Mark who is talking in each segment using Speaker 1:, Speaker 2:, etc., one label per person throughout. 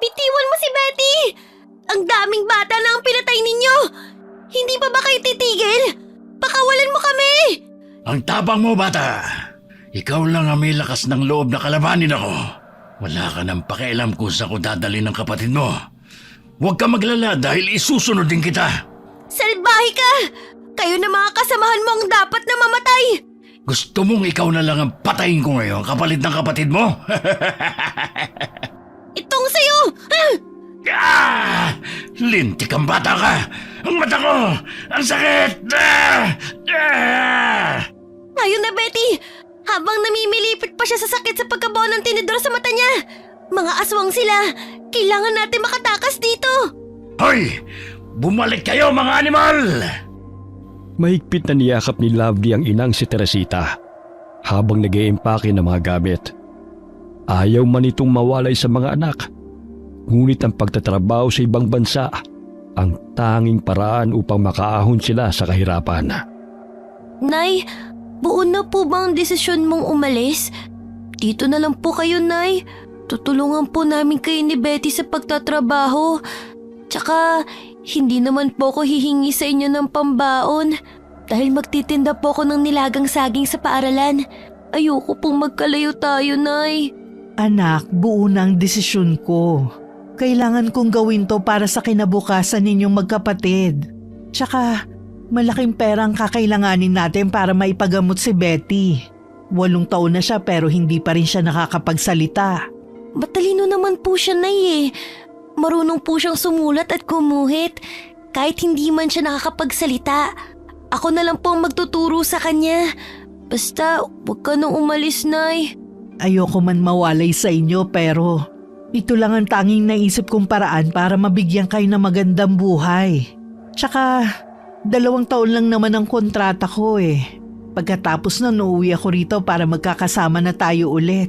Speaker 1: Bitiwan mo si Betty! Ang daming bata na ang pinatay ninyo! Hindi pa ba kayo titigil? Pakawalan mo kami!
Speaker 2: Ang tapang mo, bata! Ikaw lang ang may lakas ng loob na kalabanin ako. Wala ka nang pakialam kung saan ko dadalhin ng kapatid mo. Huwag ka maglala dahil isusunod din kita.
Speaker 1: Salbahe ka! Kayo na mga kasamahan mo ang dapat na mamatay!
Speaker 2: Gusto mong ikaw na lang ang patayin ko ngayon kapalit ng kapatid mo?
Speaker 1: Itong sayo!
Speaker 2: Lintik ang bata ka! Ang mata ko! Ang sakit!
Speaker 1: Ngayon na, Betty! Habang namimilipit pa siya sa sakit sa pagkabaw ng tinidor sa mata niya. Mga aswang sila! Kailangan natin makatakas dito!
Speaker 2: Hoy! Bumalik kayo mga animal!
Speaker 3: Mahigpit na niyakap ni Lovely ang inang si Teresita habang nag-iimpake ng mga gamit. Ayaw man itong mawalay sa mga anak, ngunit ang pagtatrabaho sa ibang bansa ang tanging paraan upang makaahon sila sa kahirapan.
Speaker 1: Nay, buo na po ba ang desisyon mong umalis? Dito na lang po kayo, Nay. Tutulungan po namin kayo ni Betty sa pagtatrabaho. Tsaka, hindi naman po ako hihingi sa inyo ng pambaon dahil magtitinda po ako ng nilagang saging sa paaralan. Ayoko pong magkalayo tayo, Nay.
Speaker 4: Anak, buo na ang desisyon ko. Kailangan kong gawin to para sa kinabukasan ninyong magkapatid. Tsaka, malaking pera ang kakailanganin natin para maipagamot si Betty. 8 taon na siya pero hindi pa rin siya nakakapagsalita.
Speaker 1: Matalino naman po siya, Nay eh. Marunong po siyang sumulat at gumuhit. Kahit hindi man siya nakakapagsalita, ako na lang po ang magtuturo sa kanya. Basta, huwag ka nang umalis, Nay.
Speaker 4: Ayoko man mawalay sa inyo pero ito lang ang tanging naisip kong paraan para mabigyan kayo ng magandang buhay. Tsaka, 2 taon lang naman ang kontrata ko eh. Pagkatapos na uuwi ako rito para magkakasama na tayo ulit.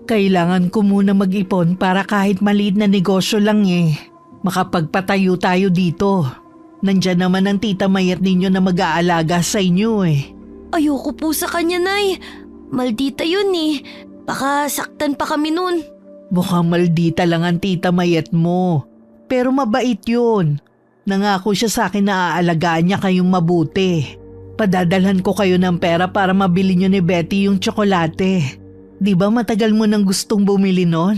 Speaker 4: Kailangan ko muna mag-ipon para kahit maliit na negosyo lang eh. Makapagpatayo tayo dito. Nandyan naman ang tita mayat ninyo na mag-aalaga sa inyo eh.
Speaker 1: Ayoko po sa kanya, Nay. Maldita yun eh. Baka saktan pa kami nun.
Speaker 4: Mukhang maldita lang ang tita mayat mo. Pero mabait yun. Nangako siya sa akin na aalagaan niya kayong mabuti. Padadalhan ko kayo ng pera para mabili niyo ni Betty yung tsokolate. Di ba matagal mo nang gustong bumili nun?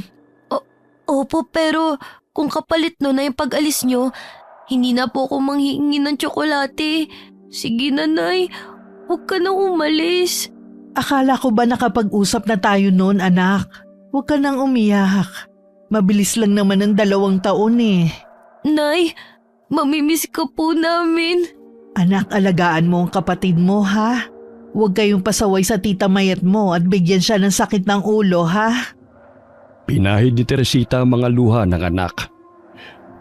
Speaker 1: Opo, pero kung kapalit nun na yung pag-alis nyo, hindi na po ako manghihingi ng tsokolate. Sige na, Nay. Huwag ka nang umalis.
Speaker 4: Akala ko ba nakapag-usap na tayo noon, anak? Huwag ka nang umiyak. Mabilis lang naman ang 2 taon eh.
Speaker 1: Nay, mamimiss ka po namin.
Speaker 4: Anak, alagaan mo ang kapatid mo, ha? Huwag kayong pasaway sa tita mayat mo at bigyan siya ng sakit ng ulo, ha?
Speaker 3: Pinahid ni Teresita ang mga luha ng anak.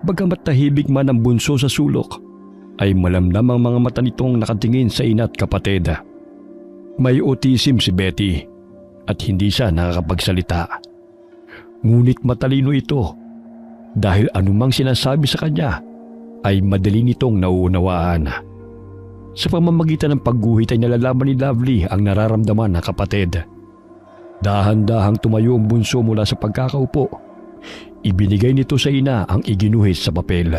Speaker 3: Bagamat tahimik man ang bunso sa sulok, ay malamdam ang mga mata nitong nakatingin sa ina at kapatid. May autism si Betty at hindi siya nakakapagsalita. Ngunit matalino ito dahil anumang sinasabi sa kanya ay madali nitong nauunawaan. Sa pamamagitan ng pagguhit ay nalalaman ni Lovely ang nararamdaman ng kapatid. Dahan-dahang tumayo ang bunso mula sa pagkakaupo. Ibinigay nito sa ina ang iginuhit sa papel.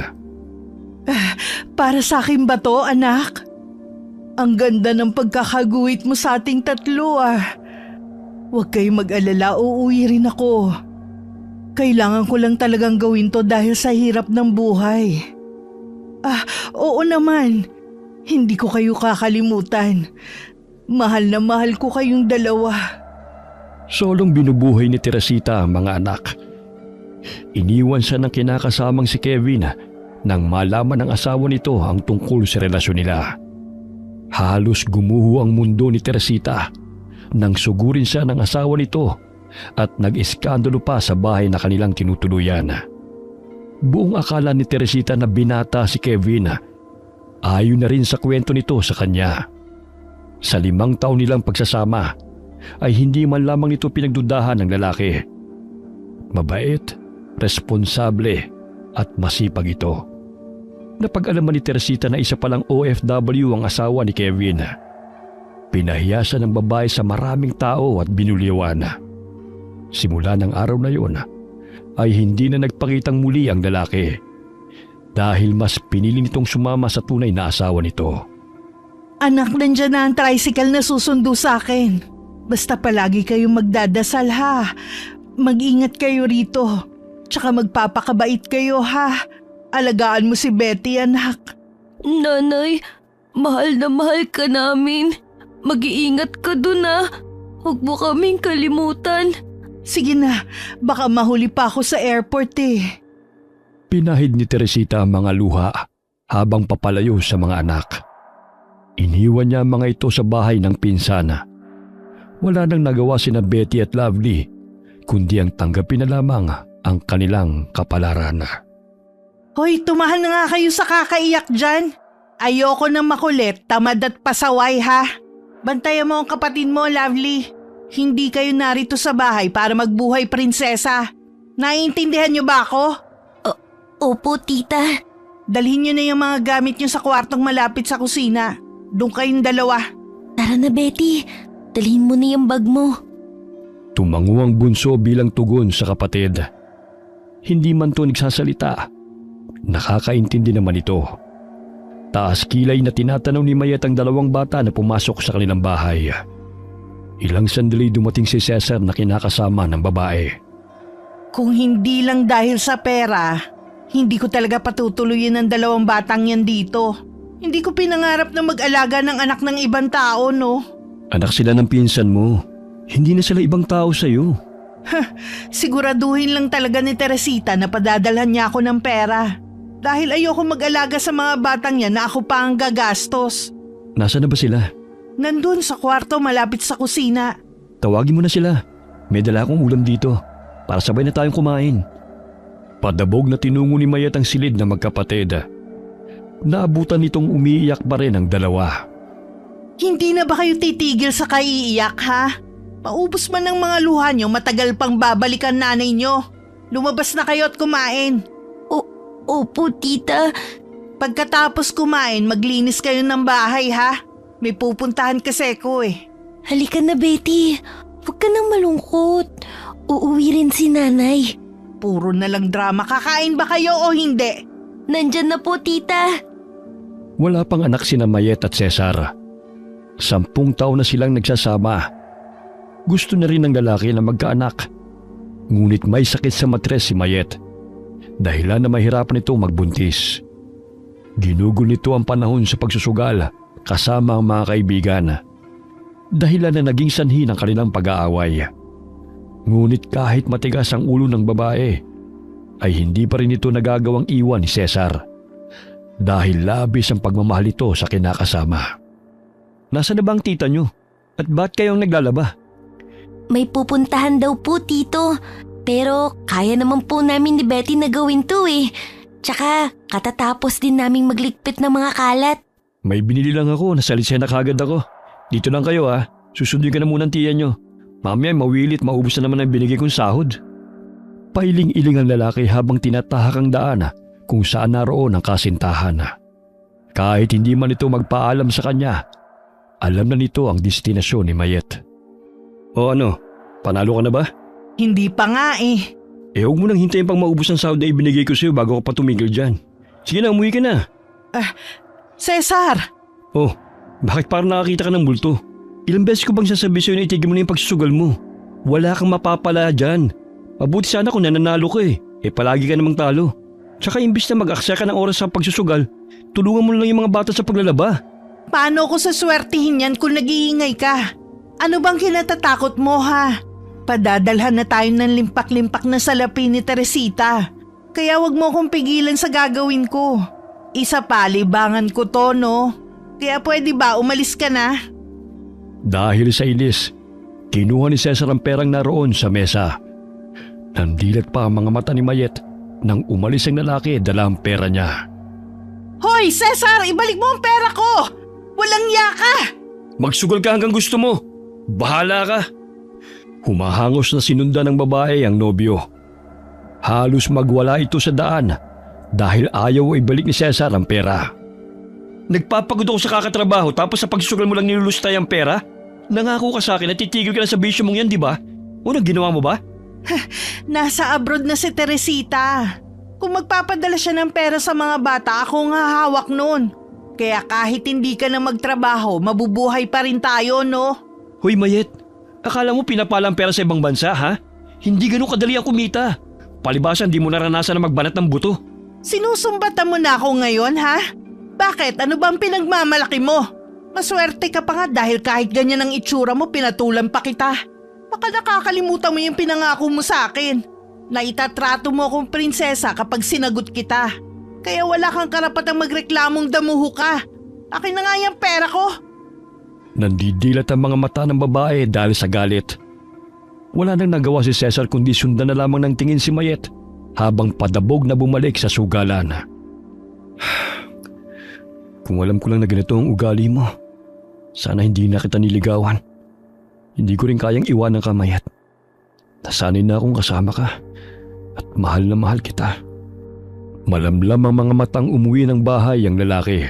Speaker 4: Para sa akin ba to, anak? Ang ganda ng pagkakaguhit mo sa ating 3 ah. Huwag kayong mag-alala, uuwi rin ako. Kailangan ko lang talagang gawin to dahil sa hirap ng buhay. Oo naman. Hindi ko kayo kakalimutan. Mahal na mahal ko kayong 2.
Speaker 3: Solong binubuhay ni Teresita ang mga anak. Iniwan siya ng kinakasamang si Kevin nang malaman ng asawa nito ang tungkol sa relasyon nila. Halos gumuho ang mundo ni Teresita nang sugurin siya ng asawa nito at nag-iskandalo pa sa bahay na kanilang tinutuluyan. Buong akala ni Teresita na binata si Kevin. Ayon na rin sa kwento nito sa kanya. Sa 5 taon nilang pagsasama ay hindi man lamang nito pinagdudahan ng lalaki. Mabait, responsable at masipag ito. Napag-alaman ni Teresita na isa palang OFW ang asawa ni Kevin. Pinahiya siya ng babae sa maraming tao at binuliwan. Simula ng araw na yun, ay hindi na nagpakitang muli ang lalaki dahil mas pinili nitong sumama sa tunay na asawa nito.
Speaker 4: Anak, nandyan na ang tricycle na susundo sa akin. Basta palagi kayong magdadasal ha. Mag-ingat kayo rito. Tsaka magpapakabait kayo ha. Alagaan mo si Betty, anak.
Speaker 1: Nanay, mahal na mahal ka namin. Mag-iingat ka dun Huwag mo kaming kalimutan.
Speaker 4: Sige na, baka mahuli pa ako sa airport eh.
Speaker 3: Pinahid ni Teresita ang mga luha habang papalayo sa mga anak. Iniwan niya ang mga ito sa bahay ng pinsana. Wala nang nagawa sina Betty at Lovely, kundi ang tanggapin na lamang ang kanilang kapalaran.
Speaker 4: Hoy, tumahan na nga kayo sa kakaiyak dyan. Ayoko na makulit, tamad at pasaway ha. Bantayan mo ang kapatid mo, Lovely. Hindi kayo narito sa bahay para magbuhay prinsesa. Naiintindihan niyo ba ako?
Speaker 1: Opo, tita.
Speaker 4: Dalhin niyo na yung mga gamit niyo sa kwartong malapit sa kusina. Doon kayong dalawa.
Speaker 1: Tara na, Betty. Dalhin mo na yung bag mo.
Speaker 3: Tumango ang bunso bilang tugon sa kapatid. Hindi man to nagsasalita. Nakakaintindi naman ito. Taas kilay na tinatanaw ni Mayet ang dalawang bata na pumasok sa kanilang bahay. Ilang sandali dumating si Cesar na kinakasama ng babae.
Speaker 4: Kung hindi lang dahil sa pera, hindi ko talaga patutuloyin ang dalawang batang yan dito. Hindi ko pinangarap na mag-alaga ng anak ng ibang tao, no?
Speaker 3: Anak sila ng pinsan mo. Hindi na sila ibang tao sa'yo.
Speaker 4: Siguraduhin lang talaga ni Teresita na padadalhan niya ako ng pera. Dahil ayoko mag-alaga sa mga batang yan na ako pa ang gagastos.
Speaker 3: Nasaan na ba sila?
Speaker 4: Nandun sa kwarto malapit sa kusina.
Speaker 3: Tawagin mo na sila. May dala akong ulam dito para sabay na tayong kumain. Padabog na tinungo ni Mayet ang silid na magkapatid. Naabutan nitong umiiyak pa rin ang dalawa.
Speaker 4: Hindi na ba kayo titigil sa kaiiyak ha? Paubos man ng mga luha nyo, matagal pang babalikan nanay nyo. Lumabas na kayo at kumain.
Speaker 1: Opo, tita.
Speaker 4: Pagkatapos kumain, maglinis kayo ng bahay ha? May pupuntahan kasi ko eh.
Speaker 1: Halika na, Betty. Huwag ka nang malungkot. Uuwi rin si nanay.
Speaker 4: Puro na lang drama. Kakain ba kayo o hindi?
Speaker 1: Nandyan na po, tita.
Speaker 3: Wala pang anak sina Mayet at Cesar. 10 taon na silang nagsasama. Gusto na rin ng lalaki na magkaanak. Ngunit may sakit sa matres si Mayet. Dahilan na mahirapan ito magbuntis. Ginugol nito ang panahon sa pagsusugal kasama ang mga kaibigan. Dahilan na naging sanhi ng kanilang pag-aaway. Ngunit kahit matigas ang ulo ng babae, ay hindi pa rin ito nagagawang iwan ni Cesar. Dahil labis ang pagmamahal ito sa kinakasama. Nasaan na ba ang tita nyo? At ba't kayong naglalaba?
Speaker 1: May pupuntahan daw po, tito. Pero kaya naman po namin ni Betty na gawin to eh. Tsaka katatapos din naming magligpit ng mga kalat.
Speaker 3: May binili lang ako, nasalisya na kagad ako. Dito lang kayo ha, susundin ka na muna ang tiyan nyo. Mamaya mawilit, maubos na naman ang binigay kong sahod. Pailing-iling ang lalaki habang tinatahak ang daan kung saan naroon ang kasintahan. Kahit hindi man ito magpaalam sa kanya, alam na nito ang destinasyon ni Mayet. O ano, panalo ka na ba?
Speaker 4: Hindi pa nga eh.
Speaker 3: Huwag mo nang hintayin pang maubos ang sahod na ibinigay ko sa'yo bago ka pa tumigil dyan. Sige na, umuwi ka na.
Speaker 4: Cesar!
Speaker 3: Oh, bakit parang nakakita ka ng multo? Ilang beses ko bang sasabihin sa'yo na itigil mo na yung pagsusugal mo? Wala kang mapapala dyan. Mabuti sana kung nananalo ka eh. Palagi ka namang talo. Tsaka imbis na mag-aksaya ka ng oras sa pagsusugal, tulungan mo lang yung mga bata sa paglalaba.
Speaker 4: Paano ko saswertihin yan kung nag-iingay ka? Ano bang kinatatakot mo ha? Padadalhan na tayo ng limpak-limpak na salapi ni Teresita. Kaya wag mo akong pigilan sa gagawin ko. Isa pa, libangan ko to, no? Kaya pwede ba umalis ka na?
Speaker 3: Dahil sa ilis, kinuha ni Cesar ang perang naroon sa mesa. Nandilat pa ang mga mata ni Mayet nang umalis ang lalaki dala ang pera niya.
Speaker 4: Hoy, Cesar! Ibalik mo ang pera ko! Walang yaka!
Speaker 3: Magsugal ka hanggang gusto mo. Bahala ka. Humahangos na sinundan ng babae ang nobyo. Halos magwala ito sa daan dahil ayaw ibalik ni Cesar ang pera. Nagpapagod ako sa kakatrabaho tapos sa pagsusugal mo lang nilulustay ang pera? Nangako ka sa akin na titigil ka na sa bisyo mong yan, di ba? Unang ginawa mo ba?
Speaker 4: Nasa abroad na si Teresita. Kung magpapadala siya ng pera sa mga bata, ako ang hahawak nun. Kaya kahit hindi ka na magtrabaho, mabubuhay pa rin tayo, no?
Speaker 3: Hoy Mayet, akala mo pinapalang pera sa ibang bansa ha? Hindi ganun kadali ang kumita. Palibasan di mo naranasan na magbanat ng buto.
Speaker 4: Sinusumbatan mo na ako ngayon, ha? Bakit? Ano bang pinagmamalaki mo? Maswerte ka pa nga dahil kahit ganyan ang itsura mo, pinatulan pa kita. Baka nakakalimutan mo yung pinangako mo sa akin. Na itatrato mo akong prinsesa kapag sinagot kita. Kaya wala kang karapatang magreklamong damuho ka. Akin na nga yung pera ko.
Speaker 3: Nandidilat ang mga mata ng babae dahil sa galit. Wala nang nagawa si Cesar kundi sundan na lamang ng tingin si Mayet habang padabog na bumalik sa sugalan. Kung alam ko lang na ganito ang ugali mo, sana hindi na kita niligawan. Hindi ko rin kayang iwanan ka, Mayet. Nasanay na akong kasama ka at mahal na mahal kita. Malamlam ang mga matang umuwi ng bahay ang lalaki.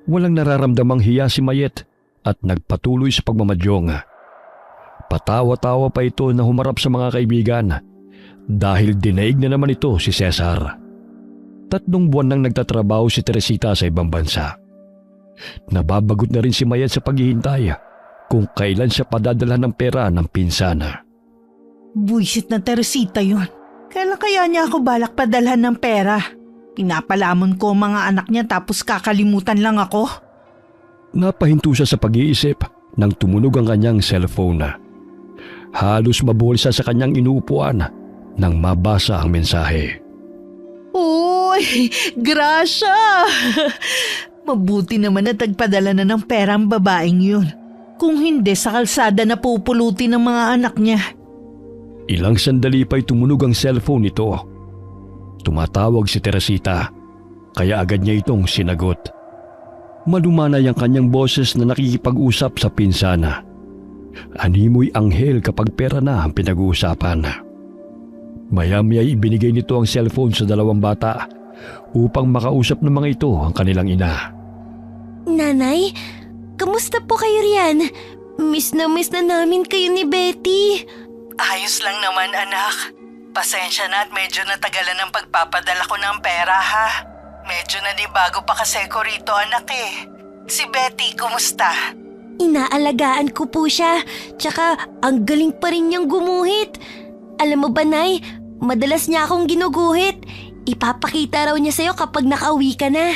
Speaker 3: Walang nararamdamang hiya si Mayet at nagpatuloy sa pagmamadyong. Patawa-tawa pa ito na humarap sa mga kaibigan dahil dinaig na naman ito si Cesar. 3 buwan nang nagtatrabaho si Teresita sa ibang bansa. Nababagot na rin si Mayet sa paghihintay kung kailan siya padadala ng pera ng pinsana.
Speaker 4: Buisit na Teresita yun. Kailan kaya niya ako balak padalhan ng pera? Pinapalamon ko ang mga anak niya tapos kakalimutan lang ako.
Speaker 3: Napahinto siya sa pag-iisip nang tumunog ang kanyang cellphone. Halos mabulsa sa kanyang inuupuan nang mabasa ang mensahe.
Speaker 4: Uy, Gracia! Mabuti naman na tagpadala na ng pera ang babaeng yun. Kung hindi, sa kalsada na pupulutin ng mga anak niya.
Speaker 3: Ilang sandali pa'y tumunog ang cellphone nito. Tumatawag si Teresita, kaya agad niya itong sinagot. Malumanay ang kanyang boses na nakikipag-usap sa pinsana. Animoy anghel kapag pera na ang pinag-uusapan. Maya-maya ibinigay nito ang cellphone sa 2 bata upang makausap ng mga ito ang kanilang ina.
Speaker 1: Nanay, kamusta po kayo riyan? Miss na namin kayo ni Betty.
Speaker 4: Ayos lang naman, anak. Pasensya na at medyo natagalan ang pagpapadala ko ng pera, ha? Medyo nanibago pa kasi ko rito, anak eh. Si Betty, kumusta?
Speaker 1: Inaalagaan ko po siya, tsaka ang galing pa rin niyang gumuhit. Alam mo ba, Nay, madalas niya akong ginuguhit. Ipapakita raw niya sa'yo kapag nakauwi ka na.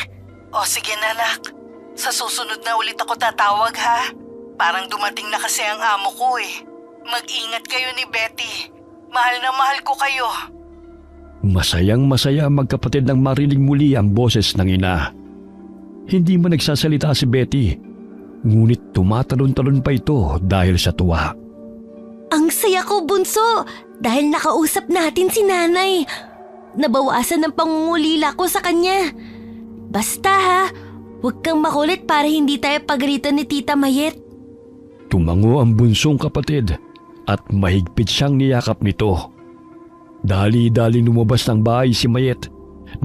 Speaker 4: O sige na, anak. Sa susunod na ulit ako tatawag, ha? Parang dumating na kasi ang amo ko eh. Mag-ingat kayo ni Betty. Mahal na mahal ko kayo.
Speaker 3: Masayang-masaya ang magkapatid nang marinig muli ang boses ng ina. Hindi man nagsasalita si Betty, ngunit tumatalon-talon pa ito dahil sa tuwa.
Speaker 1: Ang saya ko, Bunso, dahil nakausap natin si Nanay. Nabawasan ng pangungulila ko sa kanya. Basta ha, huwag kang makulit para hindi tayo pagalitan ni Tita Mayet.
Speaker 3: Tumango ang bunsong kapatid at mahigpit siyang niyakap nito. Dali-dali lumabas ng bahay si Mayet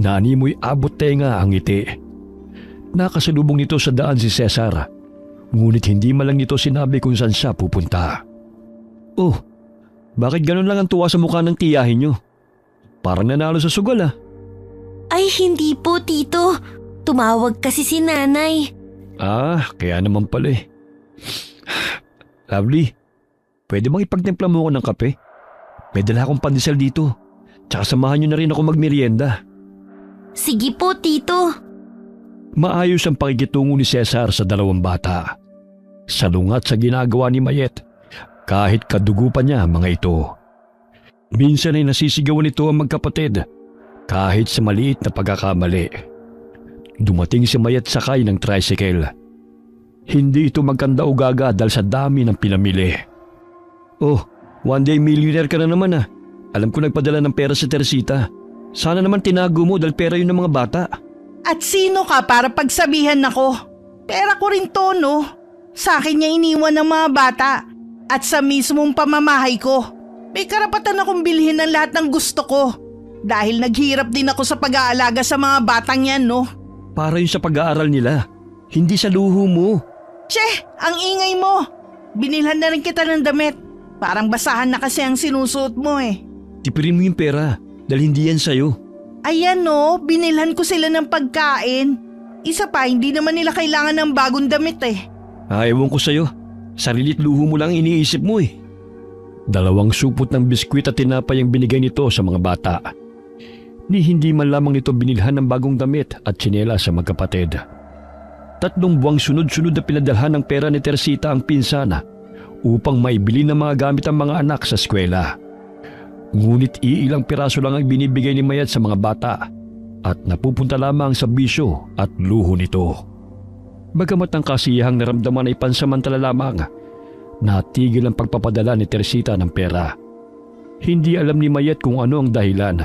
Speaker 3: na animoy abot tenga ang ngiti. Nakasalubong nito sa daan si Cesar, ngunit hindi man lang nito sinabi kung saan siya pupunta. Oh, bakit ganun lang ang tuwa sa mukha ng tiyahin niyo? Parang nanalo sa sugal ah.
Speaker 1: Ay hindi po, Tito. Tumawag kasi si Nanay.
Speaker 3: Ah, kaya naman pala eh. Lovely, pwede bang ipagtimpla mo ako ng kape? May dala akong pandesal dito. Tsaka samahan niyo na rin ako magmerienda.
Speaker 1: Sige po, Tito.
Speaker 3: Maayos ang pakikitungo ni Cesar sa 2 bata. Salungat sa ginagawa ni Mayet, kahit kadugo pa niya mga ito. Minsan ay nasisigawan nito ang magkapatid, kahit sa maliit na pagkakamali. Dumating si Mayet sakay ng tricycle. Hindi ito magkanda o gaga dahil sa dami ng pinamili. Oh, one day millionaire ka na naman ah. Alam ko nagpadala ng pera si Teresita. Sana naman tinago mo dahil pera yun ng mga bata.
Speaker 4: At sino ka para pagsabihan ako? Pera ko rin to, no? Sa akin niya iniwan ng mga bata. At sa mismong pamamahay ko. May karapatan akong bilhin ng lahat ng gusto ko. Dahil naghirap din ako sa pag-aalaga sa mga batang yan, no?
Speaker 3: Para yun sa pag-aaral nila. Hindi sa luho mo.
Speaker 4: Che, ang ingay mo. Binilhan na rin kita ng damit. Parang basahan na kasi ang sinusuot mo eh.
Speaker 3: Tipirin mo yung pera dahil hindi yan sa'yo.
Speaker 4: Ayan no, binilhan ko sila ng pagkain. Isa pa, hindi naman nila kailangan ng bagong damit eh.
Speaker 3: Ewan ko sa'yo. Sarilit luho mo lang iniisip mo eh. 2 supot ng biskwit at tinapay ang binigay nito sa mga bata. Ni hindi man lamang nito binilhan ng bagong damit at tsinelas sa magkapatid. 3 buwang sunod-sunod na pinadalhan ng pera ni Teresita ang pinsana upang maibili ng mga gamit ang mga anak sa eskwela. Ngunit iilang piraso lang ang binibigay ni Mayat sa mga bata at napupunta lamang sa bisyo at luho nito. Bagamat ang kasiyahang naramdaman ay pansamantala lamang, natigil ang pagpapadala ni Teresita ng pera. Hindi alam ni Mayat kung ano ang dahilan.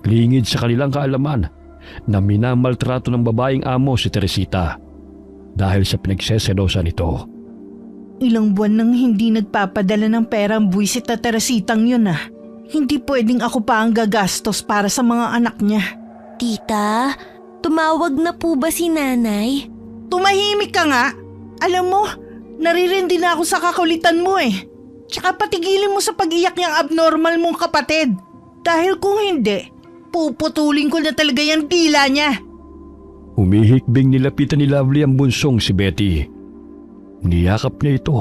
Speaker 3: Lingid sa kanilang kaalaman na minamaltrato ng babaeng amo si Teresita dahil sa pinagseselosa nito.
Speaker 4: Ilang buwan nang hindi nagpapadala ng pera ang buwisit na Teresitang yun ah. Hindi pwedeng ako pa ang gagastos para sa mga anak niya.
Speaker 1: Tita, tumawag na po ba si nanay?
Speaker 4: Tumahimik ka nga. Alam mo, naririndi na ako sa kakulitan mo eh. Tsaka patigilin mo sa pag-iyak niyang abnormal mong kapatid. Dahil kung hindi, puputulin ko na talaga yung dila niya.
Speaker 3: Humihikbing nilapitan ni Lovely ang bunsong si Betty. Niyakap niya ito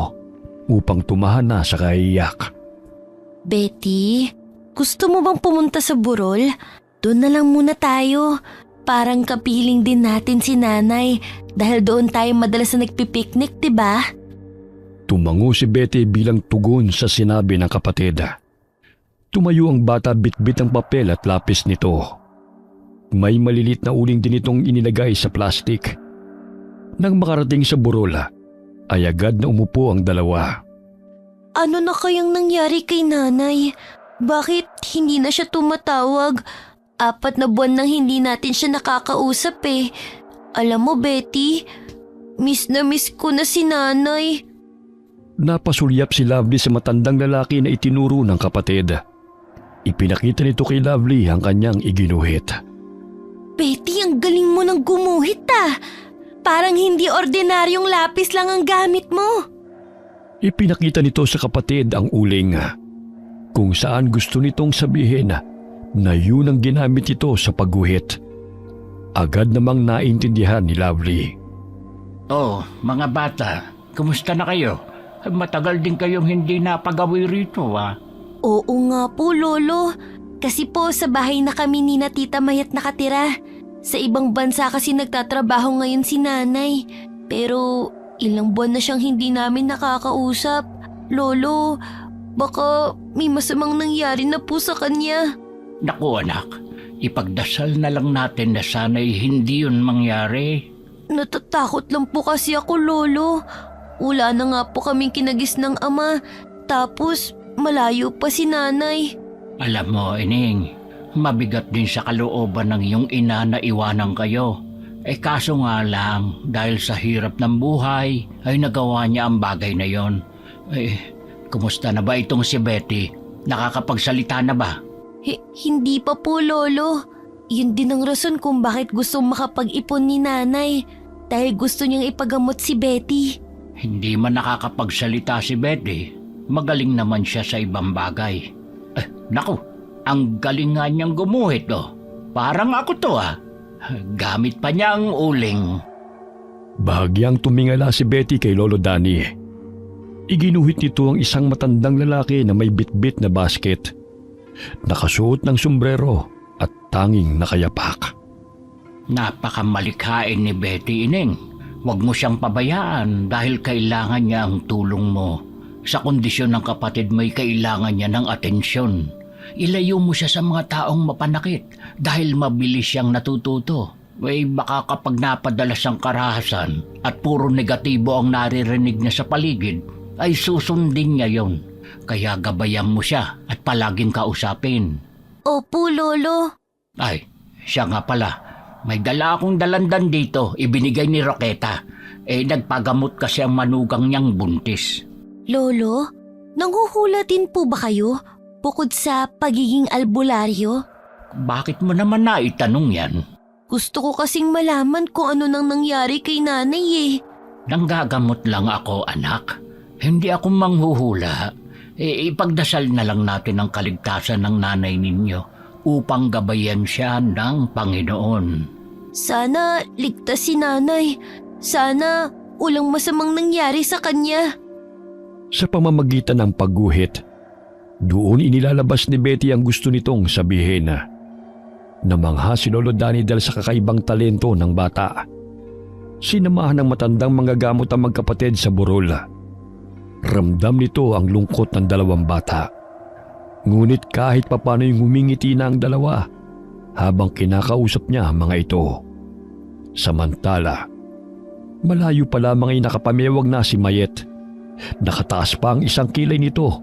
Speaker 3: upang tumahan na sa kaiyak.
Speaker 1: Betty, gusto mo bang pumunta sa burol? Doon na lang muna tayo. Parang kapiling din natin si nanay dahil doon tayo madalas na nagpipiknik, diba?
Speaker 3: Tumango si Betty bilang tugon sa sinabi ng kapatid. Tumayo ang bata bitbit ang papel at lapis nito. May malilit na uling din itong inilagay sa plastik. Nang makarating sa burol, ay agad na umupo ang dalawa.
Speaker 1: Ano na kayang nangyari kay nanay? Bakit hindi na siya tumatawag? 4 na buwan nang hindi natin siya nakakausap eh. Alam mo Betty, miss na miss ko na si nanay.
Speaker 3: Napasulyap si Lovely sa matandang lalaki na itinuro ng kapatid. Ipinakita nito kay Lovely ang kanyang iginuhit.
Speaker 1: Betty, ang galing mo ng gumuhit ah. Parang hindi ordinaryong lapis lang ang gamit mo.
Speaker 3: Ipinakita nito sa kapatid ang uling, kung saan gusto nitong sabihin na yun ang ginamit ito sa pagguhit. Agad namang naintindihan ni Lovely.
Speaker 2: Oh, mga bata, kumusta na kayo? Matagal din kayong hindi napagawi rito
Speaker 1: Oo nga po, Lolo. Kasi po sa bahay na kami ni na Tita Mayat nakatira. Sa ibang bansa kasi nagtatrabaho ngayon si nanay. Pero ilang buwan na siyang hindi namin nakakausap. Lolo, baka may masamang nangyari na po sa kanya.
Speaker 2: Naku anak, ipagdasal na lang natin na sana'y hindi yun mangyari.
Speaker 1: Natatakot lang po kasi ako, Lolo. Wala na nga po kaming kinagis ng ama. Tapos malayo pa si nanay.
Speaker 2: Alam mo, Ining, mabigat din sa kalooban ng iyong ina na iwanan kayo. Kaso nga lang, dahil sa hirap ng buhay, ay nagawa niya ang bagay na yon. Kumusta na ba itong si Betty? Nakakapagsalita na ba?
Speaker 1: Hindi pa po, Lolo. Yun din ang rason kung bakit gusto makapag-ipon ni nanay. Dahil gusto niyang ipagamot si Betty.
Speaker 2: Hindi man nakakapagsalita si Betty, magaling naman siya sa ibang bagay. Naku, ang galing nga niyang gumuhit Parang ako to Gamit pa niya ang uling.
Speaker 3: Bahagyang tumingala si Betty kay Lolo Danny. Iginuhit nito ang isang matandang lalaki na may bitbit na basket. Nakasuot ng sombrero at tanging nakayapak.
Speaker 2: Napakamalikhain ni Betty, Ining. Huwag mo siyang pabayaan dahil kailangan niya ang tulong mo. Sa kondisyon ng kapatid mo'y kailangan niya ng atensyon. Ilayo mo siya sa mga taong mapanakit dahil mabilis siyang natututo. Baka kapag napadala siyang karahasan at puro negatibo ang naririnig niya sa paligid, ay susundin niya yon. Kaya gabayan mo siya at palaging kausapin.
Speaker 1: Opo, Lolo.
Speaker 2: Ay, siya nga pala. May dala akong dalandan dito, ibinigay ni Roqueta. Nagpagamot kasi ang manugang niyang buntis.
Speaker 1: Lolo, nanghuhula din po ba kayo? Bukod sa pagiging albularyo?
Speaker 2: Bakit mo naman naitanong yan?
Speaker 1: Gusto ko kasing malaman kung ano nang nangyari kay nanay
Speaker 2: Nanggagamot lang ako, anak. Hindi ako manghuhula. ipagdasal na lang natin ang kaligtasan ng nanay ninyo upang gabayan siya ng Panginoon.
Speaker 1: Sana ligtas si nanay. Sana walang masamang nangyari sa kanya.
Speaker 3: Sa pamamagitan ng pagguhit, doon inilalabas ni Betty ang gusto nitong sabihin. Namangha si Lolo Danny dahil sa kakaibang talento ng bata. Sinamahan ng matandang manggagamot ang magkapatid sa burol. Ramdam nito ang lungkot ng dalawang bata. Ngunit kahit papano yung humingiti na ang dalawa habang kinakausap niya ang mga ito. Samantala, malayo pa lamang ay nakapamewag na si Mayet. Nakataas pa ang isang kilay nito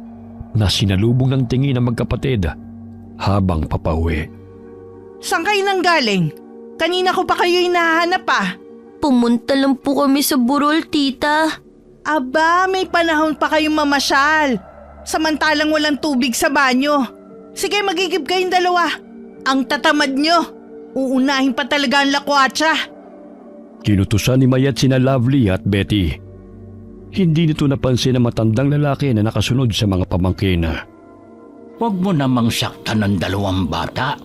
Speaker 3: na sinalubong ng tingin ng magkapatid habang papauwi.
Speaker 4: Saan kayo nang galing? Kanina ko pa kayo hinahanap pa.
Speaker 1: Pumunta lang po kami sa burol, tita.
Speaker 4: Aba, may panahon pa kayong mamasyal. Samantalang walang tubig sa banyo. Sige, magigib kayong dalawa. Ang tatamad nyo. Uunahin pa talaga ang lakwatsa.
Speaker 3: Kinutusan ni Mayet sina Lovely at Betty. Hindi nito napansin ang matandang lalaki na nakasunod sa mga pamangkin.
Speaker 2: Huwag mo namang saktan ng dalawang bata.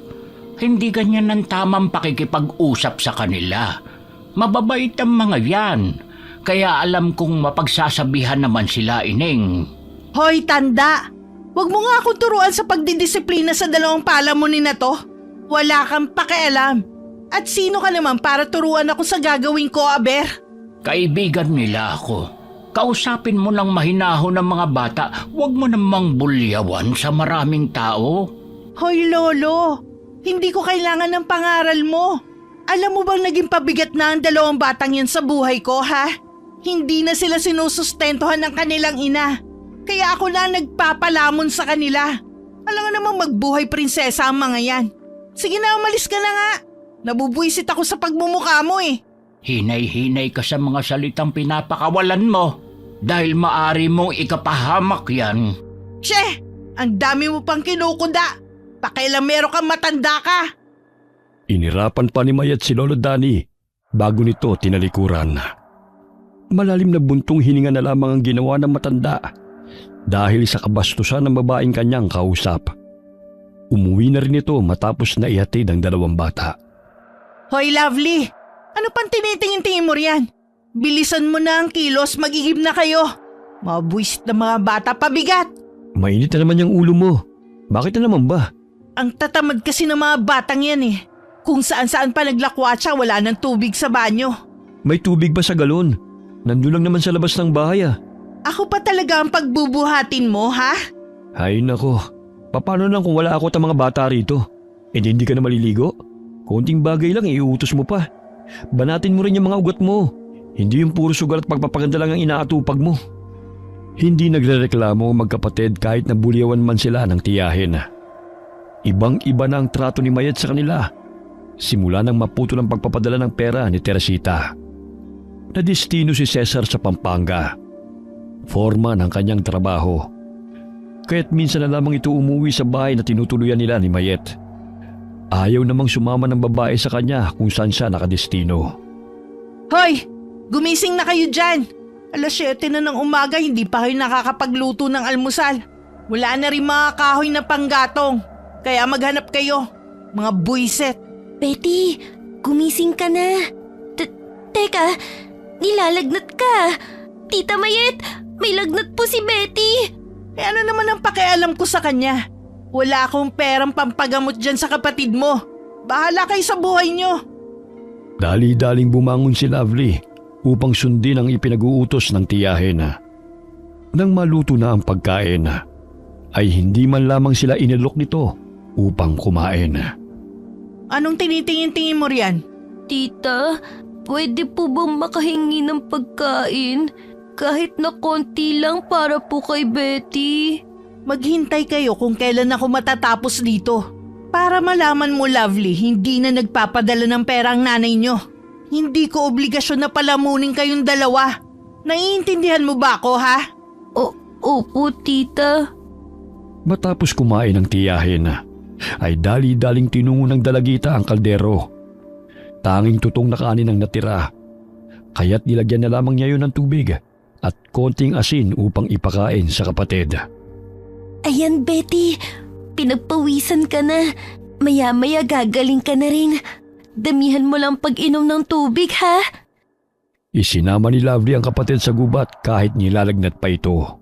Speaker 2: Hindi ganyan ang tamang pakikipag-usap sa kanila. Mababait ang mga yan. Kaya alam kong mapagsasabihan naman sila, Ining.
Speaker 4: Hoy, tanda! Huwag mo nga akong turuan sa pagdidisiplina sa dalawang palamunin na to. Wala kang pakialam. At sino ka naman para turuan ako sa gagawin ko, Aber?
Speaker 2: Kaibigan nila ako. Kausapin mo ng mahinahon ng mga bata. Huwag mo namang bulyawan sa maraming tao.
Speaker 4: Hoy, Lolo! Hindi ko kailangan ng pangaral mo. Alam mo bang naging pabigat na ang dalawang batang yan sa buhay ko, ha? Hindi na sila sinusustentuhan ng kanilang ina. Kaya ako na nagpapalamon sa kanila. Alam nga namang magbuhay prinsesa ang mga yan. Sige na, umalis ka na nga. Nabubuisit ako sa pagmumukha mo eh.
Speaker 2: Hinay-hinay ka sa mga salitang pinapakawalan mo. Dahil maari mong ikapahamak yan.
Speaker 4: Che! Ang dami mo pang kinukuda. Pakailamero kang matanda ka.
Speaker 3: Inirapan pa ni Mayet si Lolo Danny bago nito tinalikuran. Malalim na buntong hininga na lamang ang ginawa ng matanda dahil sa kabastusan ng babaeng kanyang kausap. Umuwi na rin ito matapos na ihatid ang dalawang bata.
Speaker 4: Hoy, Lovely! Ano pang tinitingin-tingin mo riyan? Bilisan mo na ang kilos, magigib na kayo. Mabuisit na mga bata, pabigat.
Speaker 3: Mainit na naman yung ulo mo. Bakit na naman ba?
Speaker 4: Ang tatamad kasi ng mga batang yan eh. Kung saan-saan pa naglakwatsa, wala ng tubig sa banyo.
Speaker 3: May tubig ba sa galon? Nandun lang naman sa labas ng bahay ah.
Speaker 4: Ako pa talaga ang pagbubuhatin mo, ha?
Speaker 3: Ay nako, paano lang kung wala ako at ang mga bata rito? E di hindi ka na maliligo? Konting bagay lang iuutos mo pa. Banatin mo rin yung mga ugat mo. Hindi yung puro sugal at pagpapaganda lang ang inaatupag mo. Hindi nagrereklamo ang magkapatid kahit nabulyawan man sila ng tiyahin. Ibang-iba na ang trato ni Mayet sa kanila. Simula nang maputol ang pagpapadala ng pera ni Teresita. Nadestino si Cesar sa Pampanga. Foreman ang kanyang trabaho. Kaya't minsan na lamang ito umuwi sa bahay na tinutuluyan nila ni Mayet. Ayaw namang sumama ng babae sa kanya kung saan siya nakadestino.
Speaker 4: Hoy! Gumising na kayo dyan! Alas 7 na ng umaga, hindi pa kayo nakakapagluto ng almusal. Wala na rin mga kahoy na panggatong. Kaya maghanap kayo, mga buiset.
Speaker 1: Betty, gumising ka na. Teka, nilalagnat ka. Tita Mayet, may lagnat po si Betty.
Speaker 4: Eh ano naman ang pakialam ko sa kanya? Wala akong perang pampagamot dyan sa kapatid mo. Bahala kayo sa buhay nyo.
Speaker 3: Dali-daling bumangon si Lovely upang sundin ang ipinag-uutos ng tiyahin. Nang maluto na ang pagkain, ay hindi man lamang sila inilok nito upang kumain.
Speaker 4: Anong tinitingin-tingin mo riyan?
Speaker 1: Tita, pwede po bang makahingi ng pagkain? Kahit na konti lang para po kay Betty.
Speaker 4: Maghintay kayo kung kailan ako matatapos dito. Para malaman mo, Lovely, hindi na nagpapadala ng pera ang nanay nyo. Hindi ko obligasyon na palamunin kayong dalawa. Naiintindihan mo ba ako, ha?
Speaker 1: Opo, tita.
Speaker 3: Matapos kumain ng tiyahin, ay dali-daling tinungo ng dalagita ang kaldero. Tanging tutong na kanin ang natira. Kaya't nilagyan na lamang niya yun ng tubig at konting asin upang ipakain sa kapatid.
Speaker 1: Ayan, Betty. Pinagpawisan ka na. Maya-maya gagaling ka na rin. Damihan mo lang pag-inom ng tubig, ha?
Speaker 3: Isinama ni Lovely ang kapatid sa gubat kahit nilalagnat pa ito.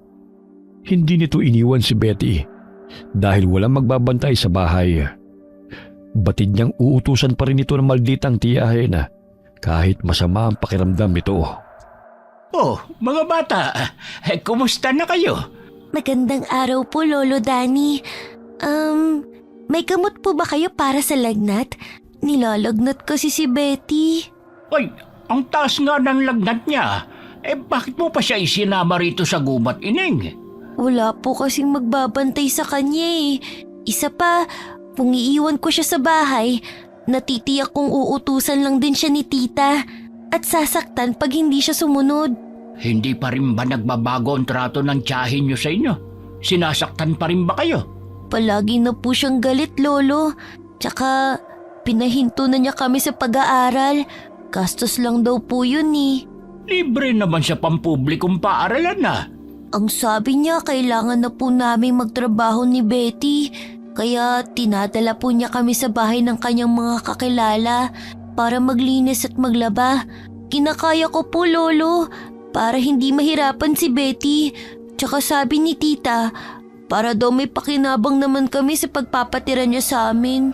Speaker 3: Hindi nito iniwan si Betty dahil walang magbabantay sa bahay. Batid niyang uutusan pa rin ito ng malditang tiyahin kahit masama ang pakiramdam nito.
Speaker 2: Oh, mga bata, kumusta na kayo?
Speaker 1: Magandang araw po, Lolo Danny. May gamot po ba kayo para sa lagnat? Nilalagnat kasi si Betty.
Speaker 2: Ay, ang taas nga ng lagnat niya. Bakit mo pa siya isinama rito sa gubat, Ining?
Speaker 1: Wala po kasing magbabantay sa kanya eh. Isa pa, kung iiwan ko siya sa bahay, natitiyak kong uutusan lang din siya ni tita at sasaktan pag hindi siya sumunod.
Speaker 2: Hindi pa rin ba nagbabago ang trato ng tiyahin niyo sa inyo? Sinasaktan pa rin ba kayo?
Speaker 1: Palagi na po siyang galit, Lolo. Tsaka, pinahinto na niya kami sa pag-aaral. Gastos lang daw po yun eh.
Speaker 2: Libre naman sa pampublikong paaralan na.
Speaker 1: Ang sabi niya, kailangan na po namin magtrabaho ni Betty. Kaya tinadala po niya kami sa bahay ng kanyang mga kakilala para maglinis at maglaba. Kinakaya ko po, Lolo, para hindi mahirapan si Betty. Tsaka sabi ni tita, para daw may pakinabang naman kami sa pagpapatira niya sa amin.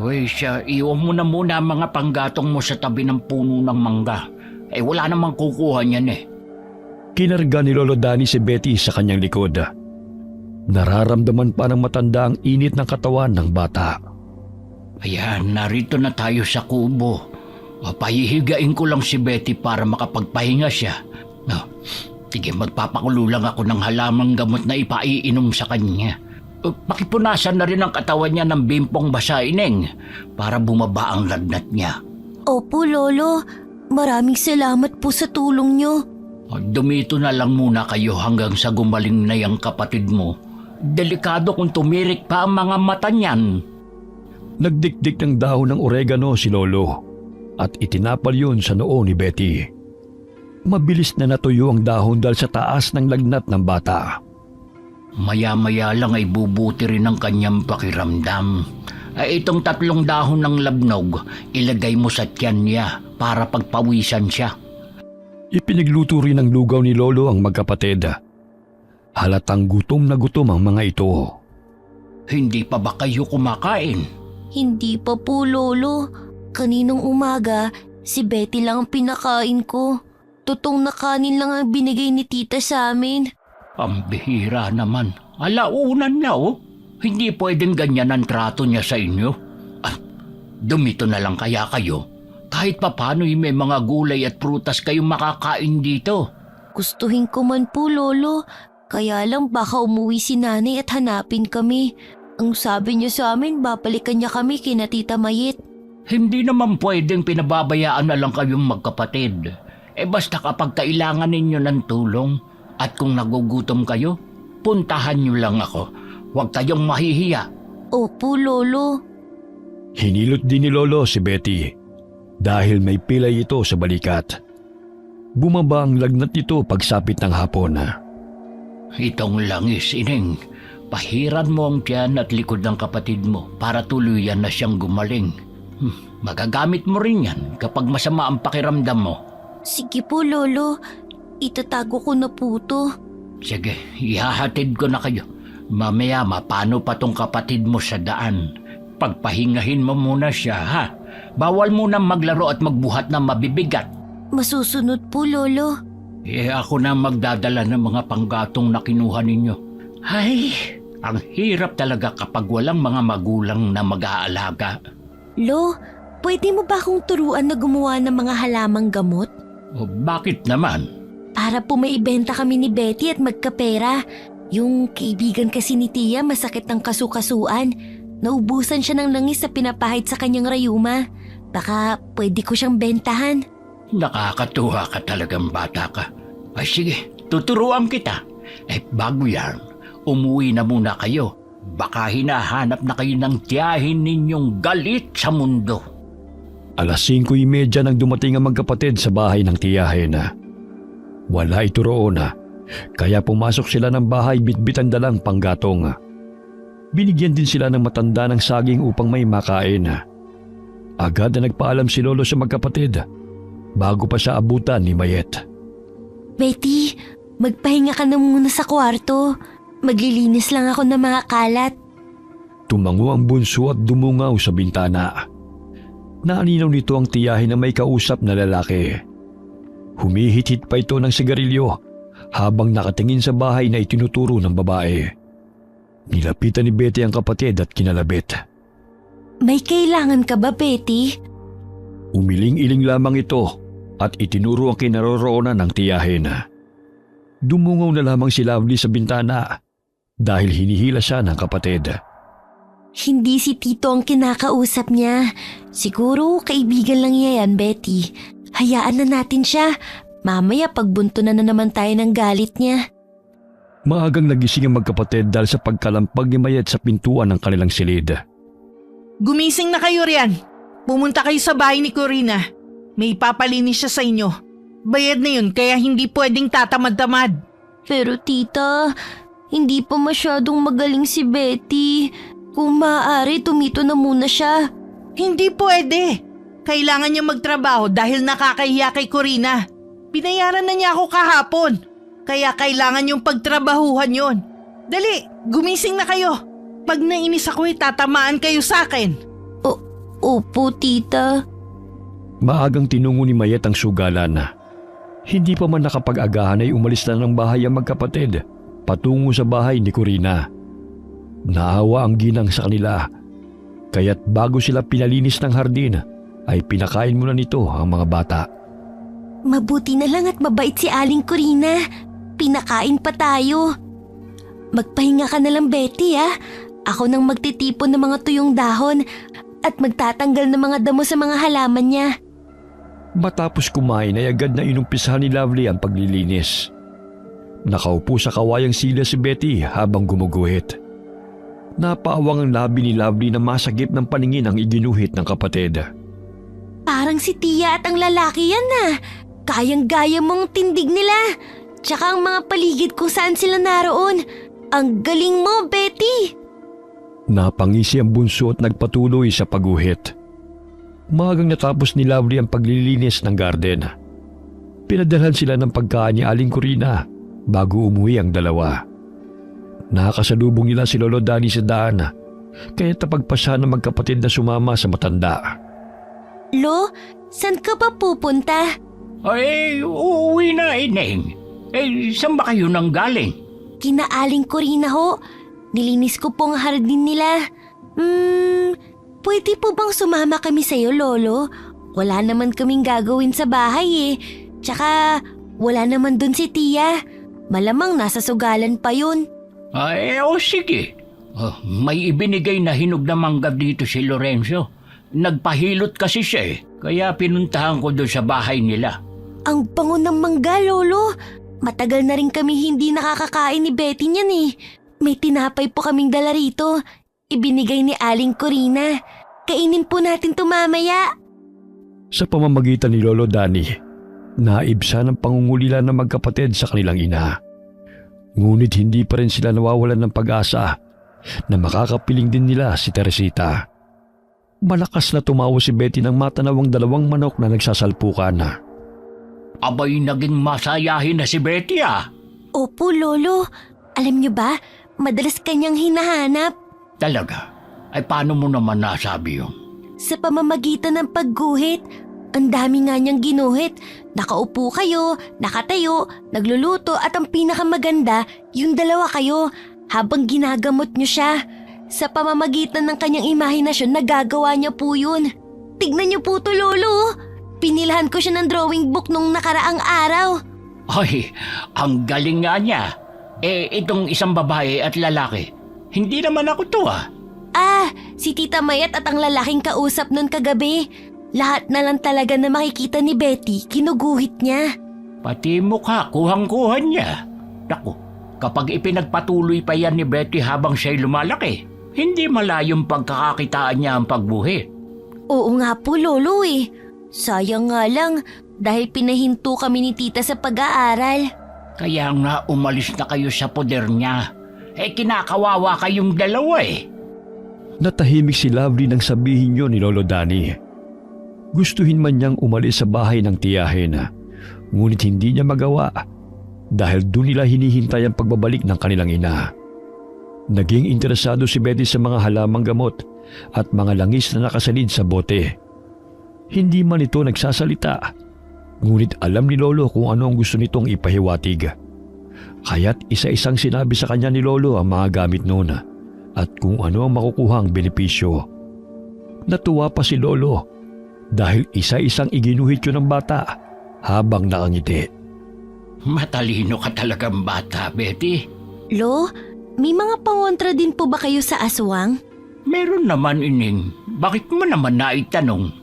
Speaker 2: Uy, iwan mo na muna ang mga panggatong mo sa tabi ng puno ng mangga. Wala namang kukuha niyan eh.
Speaker 3: Kinarga ni Lolo Danny si Betty sa kanyang likod. Nararamdaman pa ng matanda ang init ng katawan ng bata.
Speaker 2: Ayan, narito na tayo sa kubo. Pahihigain ko lang si Betty para makapagpahinga siya. No, sige, magpapakulo lang ako ng halamang gamot na ipaiinom sa kanya. Pakipunasan na rin ang katawan niya ng bimpong basa, Ineng, para bumaba ang lagnat niya.
Speaker 1: Opo, Lolo. Maraming salamat po sa tulong niyo.
Speaker 2: Dumito na lang muna kayo hanggang sa gumaling na yung kapatid mo. Delikado kung tumirik pa ang mga mata niyan.
Speaker 3: Nagdikdik ng dahon ng oregano si Lolo at itinapal yun sa noo ni Betty. Mabilis na natuyo ang dahon dahil sa taas ng lagnat ng bata.
Speaker 2: Maya-maya lang ay bubuti rin ang kanyang pakiramdam. Itong 3 dahon ng labnog, ilagay mo sa tiyan niya para pagpawisan siya.
Speaker 3: Ipinagluto rin ng lugaw ni Lolo ang magkapatid. Halatang gutom na gutom ang mga ito.
Speaker 2: Hindi pa ba kayo kumakain?
Speaker 1: Hindi pa po, Lolo. Kaninang umaga, si Betty lang ang pinakain ko. Tutong na kanin lang ang binigay ni tita sa amin.
Speaker 2: Ang bihira naman. Alaunan na oh. Hindi pwedeng ganyan ang trato niya sa inyo. Dumito na lang kaya kayo. Kahit papano'y may mga gulay at prutas kayong makakain dito.
Speaker 1: Gustuhin ko man po, Lolo. Kaya lang baka umuwi si nanay at hanapin kami. Ang sabi niya sa amin, babalikan niya kami kina Tita Mayit.
Speaker 2: Hindi naman pwedeng pinababayaan na lang kayong magkapatid. Basta kapag kailangan ninyo ng tulong at kung nagugutom kayo, puntahan niyo lang ako. Huwag kayong mahihiya.
Speaker 1: Opo, Lolo.
Speaker 3: Hinilot din ni Lolo si Betty dahil may pilay ito sa balikat. Bumaba ang lagnat nito pagsapit ng hapon.
Speaker 2: Itong langis, Ineng. Pahiran mo ang tiyan at likod ng kapatid mo para tuluyan na siyang gumaling. Magagamit mo rin yan kapag masama ang pakiramdam mo.
Speaker 1: Sige po, Lolo. Itatago ko na po to.
Speaker 2: Sige, ihahatid ko na kayo. Mamaya mapano pa tong kapatid mo sa daan. Pagpahingahin mo muna siya, ha? Bawal muna maglaro at magbuhat ng mabibigat.
Speaker 1: Masusunod po, Lolo.
Speaker 2: Ako na magdadala ng mga panggatong na kinuha ninyo. Ay, ang hirap talaga kapag walang mga magulang na mag-aalaga.
Speaker 1: Lo, pwede mo ba akong turuan na gumawa ng mga halamang gamot?
Speaker 2: O bakit naman?
Speaker 1: Para po may ibenta kami ni Betty at magkapera. Yung kaibigan kasi ni Tia masakit ng kasukasuan. Naubusan siya ng langis sa pinapahid sa kanyang rayuma. Baka pwede ko siyang bentahan.
Speaker 2: Nakakatuwa ka talagang bata ka. Ay sige, tuturuan kita. Bago yan, umuwi na muna kayo. Baka hinahanap na kayo ng tiyahin ninyong galit sa mundo.
Speaker 3: 5:30 nang dumating ang magkapatid sa bahay ng tiyahin. Wala ito roon, kaya pumasok sila ng bahay bitbit ang dalang panggatong. Binigyan din sila ng matanda ng saging upang may makain. Agad na nagpaalam si Lolo sa magkapatid bago pa siya abutan ni Mayet.
Speaker 1: Betty, magpahinga ka na muna sa kwarto. Maglilinis lang ako ng mga kalat.
Speaker 3: Tumango ang bunso at dumungaw sa bintana. Naalinaw nito ang tiyahin na may kausap na lalaki. Humihit-hit pa ito ng sigarilyo habang nakatingin sa bahay na itinuturo ng babae. Nilapitan ni Betty ang kapatid at kinalabit.
Speaker 1: May kailangan ka ba, Betty?
Speaker 3: Umiling-iling lamang ito at itinuro ang kinaroroonan ng tiyahin. Dumungaw na lamang si Lovely sa bintana dahil hinihila siya ng kapatid.
Speaker 1: Hindi si Tito ang kinakausap niya. Siguro kaibigan lang niya yan, Betty. Hayaan na natin siya. Mamaya pagbunto na naman tayo ng galit niya.
Speaker 3: Maagang nagising ang magkapatid dahil sa pagkalampag ni Mayet sa pintuan ng kanilang silid.
Speaker 4: Gumising na kayo riyan. Pumunta kayo sa bahay ni Corina. May papalinis siya sa inyo. Bayad na yun kaya hindi pwedeng tatamad-tamad.
Speaker 1: Pero tita, hindi pa masyadong magaling si Betty. Kung maaari, tumito na muna siya.
Speaker 4: Hindi pwede. Kailangan niya magtrabaho dahil nakakahiya kay Corina. Binayaran na niya ako kahapon. Kaya kailangan yung pagtrabahuhan yon. Dali, gumising na kayo. Pag nainis ako tatamaan kayo sa akin.
Speaker 1: Opo, tita.
Speaker 3: Maagang tinungo ni Mayet ang sugalan. Hindi pa man nakapag-agahan ay umalis na ng bahay ang magkapatid patungo sa bahay ni Corina. Naawa ang ginang sa kanila, kaya't bago sila pinalinis ng hardin ay pinakain muna nito ang mga bata.
Speaker 1: Mabuti na lang at mabait si Aling Corina. Pinakain pa tayo. Magpahinga ka na lang, Betty, ah. Ako nang magtitipon ng mga tuyong dahon at magtatanggal ng mga damo sa mga halaman niya.
Speaker 3: Matapos kumain ay agad na inumpisahan ni Lovely ang paglilinis. Nakaupo sa kawayang sila si Betty habang gumuguhit. Napaawang ang labi ni Lovely na masagip ng paningin ang iginuhit ng kapatid.
Speaker 1: Parang si Tia at ang lalaki yan na. Kayang-gaya mong tindig nila. Tsaka ang mga paligid kung saan sila naroon. Ang galing mo, Betty!
Speaker 3: Napangisi ang bunso at nagpatuloy sa pagguhit. Magang natapos ni Lovely ang paglilinis ng garden. Pinadalhan sila ng pagkain ni Aling Corina bago umuwi ang dalawa. Nakasalubong nila si Lolo Danny sa daan, kaya napagpasya ng magkapatid na sumama sa matanda.
Speaker 1: Lo, saan ka pa pupunta?
Speaker 2: Ay, uuwi na, Neng. Saan ba kayo nang galing?
Speaker 1: Kina Aling Corina ho. Nilinis ko po ang hardin nila. Pwede po bang sumama kami sa'yo, Lolo? Wala naman kaming gagawin sa bahay eh. Tsaka wala naman dun si Tia. Malamang nasa sugalan pa yun.
Speaker 2: Sige. May ibinigay na hinog na mangga dito si Lorenzo. Nagpahilot kasi siya kaya pinuntahan ko doon sa bahay nila.
Speaker 1: Ang bango ng mangga, Lolo. Matagal na rin kami hindi nakakakain ni Betty niyan eh. May tinapay po kaming dala rito. Ibinigay ni Aling Corina. Kainin po natin ito mamaya.
Speaker 3: Sa pamamagitan ni Lolo Danny, naibsan ang pangungulila ng magkapatid sa kanilang ina. Ngunit hindi pa rin sila nawawalan ng pag-asa na makakapiling din nila si Teresita. Malakas na tumawa si Betty nang matanaw ang dalawang manok na nagsasalpukan.
Speaker 2: Abay, naging masayahin na si Betty ah.
Speaker 1: Opo, Lolo. Alam niyo ba, madalas kanyang hinahanap.
Speaker 2: Talaga? Ay paano mo naman nasabi yun?
Speaker 1: Sa pamamagitan ng pagguhit. Ang dami nga niyang ginuhit. Nakaupo kayo, nakatayo, nagluluto at ang pinakamaganda, yung dalawa kayo habang ginagamot niyo siya. Sa pamamagitan ng kanyang imahinasyon, nagagawa niya po yun. Tignan niyo po to, Lolo. Pinilhan ko siya ng drawing book nung nakaraang araw.
Speaker 2: Ay, ang galing nga niya. Itong isang babae at lalaki, hindi naman ako to ah.
Speaker 1: Si Tita Mayet at ang lalaking kausap nun kagabi. Lahat na lang talaga na makikita ni Betty, kinuguhit niya.
Speaker 2: Pati mukha, kuhang-kuhan niya. Naku, kapag ipinagpatuloy pa yan ni Betty habang siya'y lumalaki, hindi malayong pagkakakitaan niya ang pagbuhit.
Speaker 1: Oo nga po, Lolo eh. Sayang nga lang dahil pinahinto kami ni Tita sa pag-aaral.
Speaker 2: Kaya nga umalis na kayo sa poder niya. kinakawawa kayong dalawa eh.
Speaker 3: Natahimik si Lovely nang sabihin yon ni Lolo Danny. Gustuhin man niyang umalis sa bahay ng tiyahin, ngunit hindi niya magawa dahil doon nila hinihintay ang pagbabalik ng kanilang ina. Naging interesado si Betty sa mga halamang gamot at mga langis na nakasalid sa bote. Hindi man ito nagsasalita, ngunit alam ni Lolo kung ano ang gusto nitong ipahiwatig. Kaya't isa-isang sinabi sa kanya ni Lolo ang mga gamit noon at kung ano ang makukuhang benepisyo. Natuwa pa si Lolo dahil isa-isang iginuhit yun ng bata habang nakangiti.
Speaker 2: Matalino ka talagang bata, Betty.
Speaker 1: Lo, may mga pangontra din po ba kayo sa aswang?
Speaker 2: Meron naman, Ining. Bakit mo naman naitanong?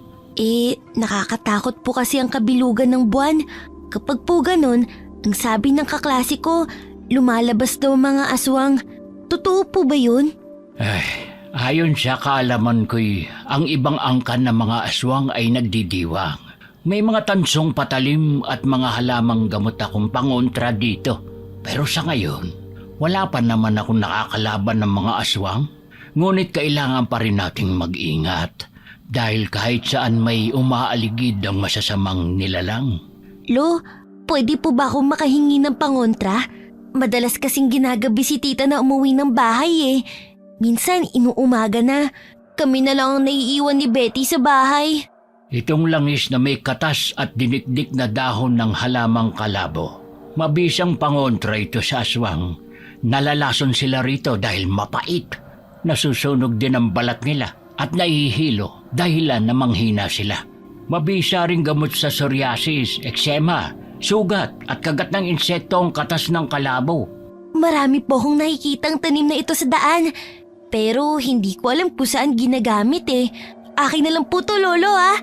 Speaker 1: Nakakatakot po kasi ang kabilugan ng buwan. Kapag po ganun, ang sabi ng kaklase ko, lumalabas daw mga aswang. Totoo po ba yun?
Speaker 2: Ayon sa kaalaman ko'y ang ibang angkan ng mga aswang ay nagdidiwang. May mga tansong patalim at mga halamang gamot akong pangontra dito. Pero sa ngayon, wala pa naman akong nakakalaban ng mga aswang. Ngunit kailangan pa rin nating mag-ingat dahil kahit saan may umaaligid ang masasamang nilalang.
Speaker 1: Lo, pwede po ba akong makahingi ng pangontra? Madalas kasing ginagabi si tita na umuwi ng bahay eh. Minsan inuumaga na. Kami na lang ang naiiwan ni Betty sa bahay.
Speaker 2: Itong langis na may katas at dinikdik na dahon ng halamang kalabo. Mabisang pangontra ito sa aswang. Nalalason sila rito dahil mapait. Nasusunog din ang balat nila at nahihilo dahilan na manghina sila. Mabisa rin gamot sa psoriasis, eczema, sugat at kagat ng insekto ang katas ng kalabo.
Speaker 1: Marami po akong nakikitang tanim na ito sa daan. Pero hindi ko alam kung saan ginagamit eh. Akin na lang po to, Lolo ah.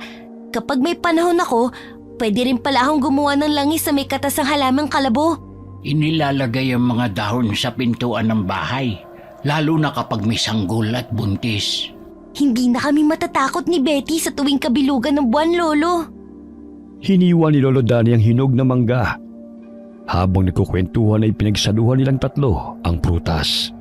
Speaker 1: Kapag may panahon ako, pwede rin pala akong gumawa ng langis sa may katas ng halamang kalabo.
Speaker 2: Inilalagay ang mga dahon sa pintuan ng bahay, lalo na kapag may sanggol at buntis.
Speaker 1: Hindi na kami matatakot ni Betty sa tuwing kabilugan ng buwan, Lolo.
Speaker 3: Hiniwa ni Lolo Danny ang hinog na mangga. Habang nagkukwentuhan ay pinagsaluhan nilang tatlo ang prutas.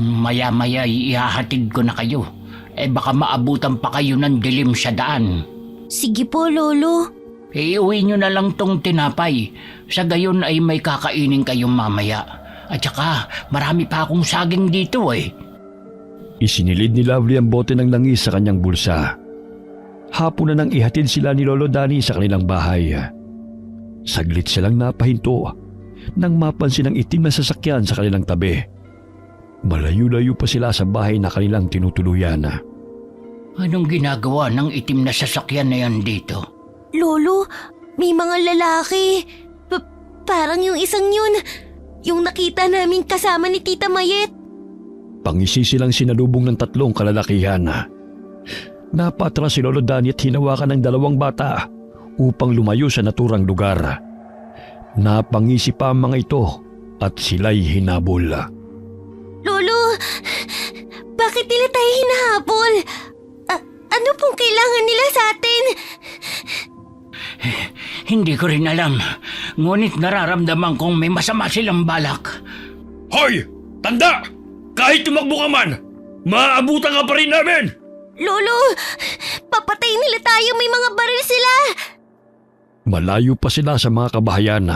Speaker 2: Maya-maya ihahatid ko na kayo. Baka maabutan pa kayo ng dilim sa daan.
Speaker 1: Sige po, Lolo.
Speaker 2: Iuwi nyo na lang tong tinapay. Sa gayon ay may kakainin kayong mamaya. At saka marami pa akong saging dito eh.
Speaker 3: Isinilid ni Lovely ang bote ng langis sa kanyang bulsa. Hapon na nang ihatid sila ni Lolo Danny sa kanilang bahay. Saglit silang napahinto nang mapansin ang itim na sasakyan sa kanilang tabi. Malayo-layo pa sila sa bahay na kanilang tinutuluyan.
Speaker 2: Anong ginagawa ng itim na sasakyan na yan dito?
Speaker 1: Lolo, may mga lalaki. Parang yung isang yun. Yung nakita namin kasama ni Tita Mayet.
Speaker 3: Pangisi silang sinalubong ng tatlong kalalakihan. Napatras si Lolo Danny at hinawakan ng dalawang bata upang lumayo sa naturang lugar. Napangisi pa ang mga ito at sila'y hinabol.
Speaker 1: Lolo, bakit nila tayo hinahabol? Ano pong kailangan nila sa atin?
Speaker 2: Hindi ko rin alam. Ngunit nararamdaman kong may masama silang balak.
Speaker 3: Hoy! Tanda! Kahit tumakbo ka man, maaabutan ka pa rin namin!
Speaker 1: Lolo, papatayin nila tayo, may mga baril sila!
Speaker 3: Malayo pa sila sa mga kabahayan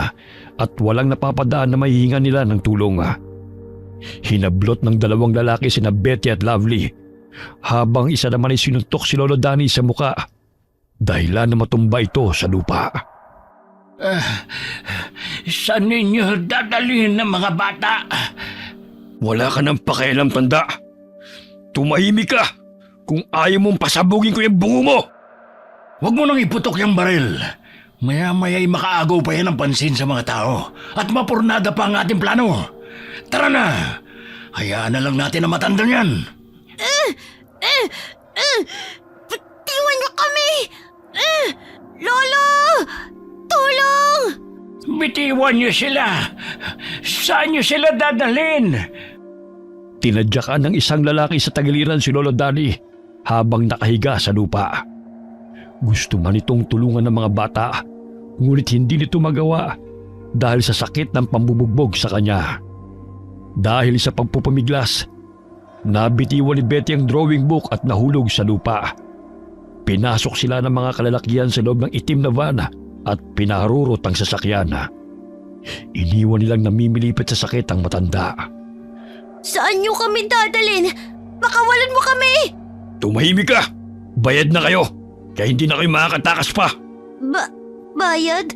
Speaker 3: at walang napapadaan na mahihinga nila ng tulong. Hinablot ng dalawang lalaki sina Betty at Lovely, habang isa naman ay sinuntok si Lolo Danny sa muka, dahilan na matumba ito sa lupa.
Speaker 2: Saan ninyo dadalhin ng mga bata?
Speaker 3: Wala ka ng pakialam, tanda. Tumahimik ka kung ayaw mong pasabugin ko yung bungo mo.
Speaker 2: Huwag mo nang iputok yung baril. Maya-maya'y makaagaw pa yan ng pansin sa mga tao at mapurnada pa ang ating plano. Tara na! Hayaan na lang natin ang matandang yan.
Speaker 1: Tiwan niyo kami! Lolo! Tulong!
Speaker 2: Bitiwan niyo sila! Saan niyo sila dadalhin?
Speaker 3: Tinadyakan ng isang lalaki sa tagiliran si Lolo Danny habang nakahiga sa lupa. Gusto man itong tulungan ng mga bata, ngunit hindi nito magawa dahil sa sakit ng pambubugbog sa kanya. Dahil sa pagpupumiglas, nabitiwan ni Betty ang drawing book at nahulog sa lupa. Pinasok sila ng mga kalalakihan sa loob ng itim na van at pinaharurot ang sasakyan. Iniwan nilang namimilipit sa sakit ang matanda.
Speaker 1: Saan niyo kami dadalhin? Pakawalan mo kami!
Speaker 3: Tumahimik ka! Bayad na kayo! Kaya hindi na kayo makakatakas pa!
Speaker 1: Bayad?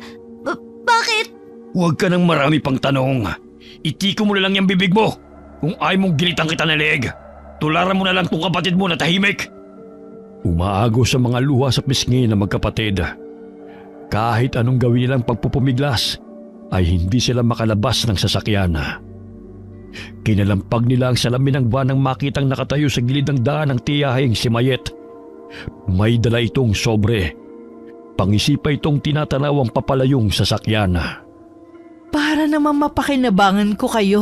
Speaker 1: Bakit?
Speaker 3: Huwag ka nang marami pang tanong. Itiko mo na lang yung bibig mo. Kung ayaw mong gilitan kita ng leeg, tularan mo na lang tong kapatid mo na tahimik. Umaagos sa mga luha sa pisngi ng magkapatid. Kahit anong gawin nilang pagpupumiglas, ay hindi sila makalabas ng sasakyan. Kinalampag nila ang salamin ng van nang makitang nakatayo sa gilid ng daan ng tiyahing si Mayet. May dala itong sobre. Pangisipa itong tinatanaw ang papalayong sasakyan.
Speaker 4: Para naman mapakinabangan ko kayo.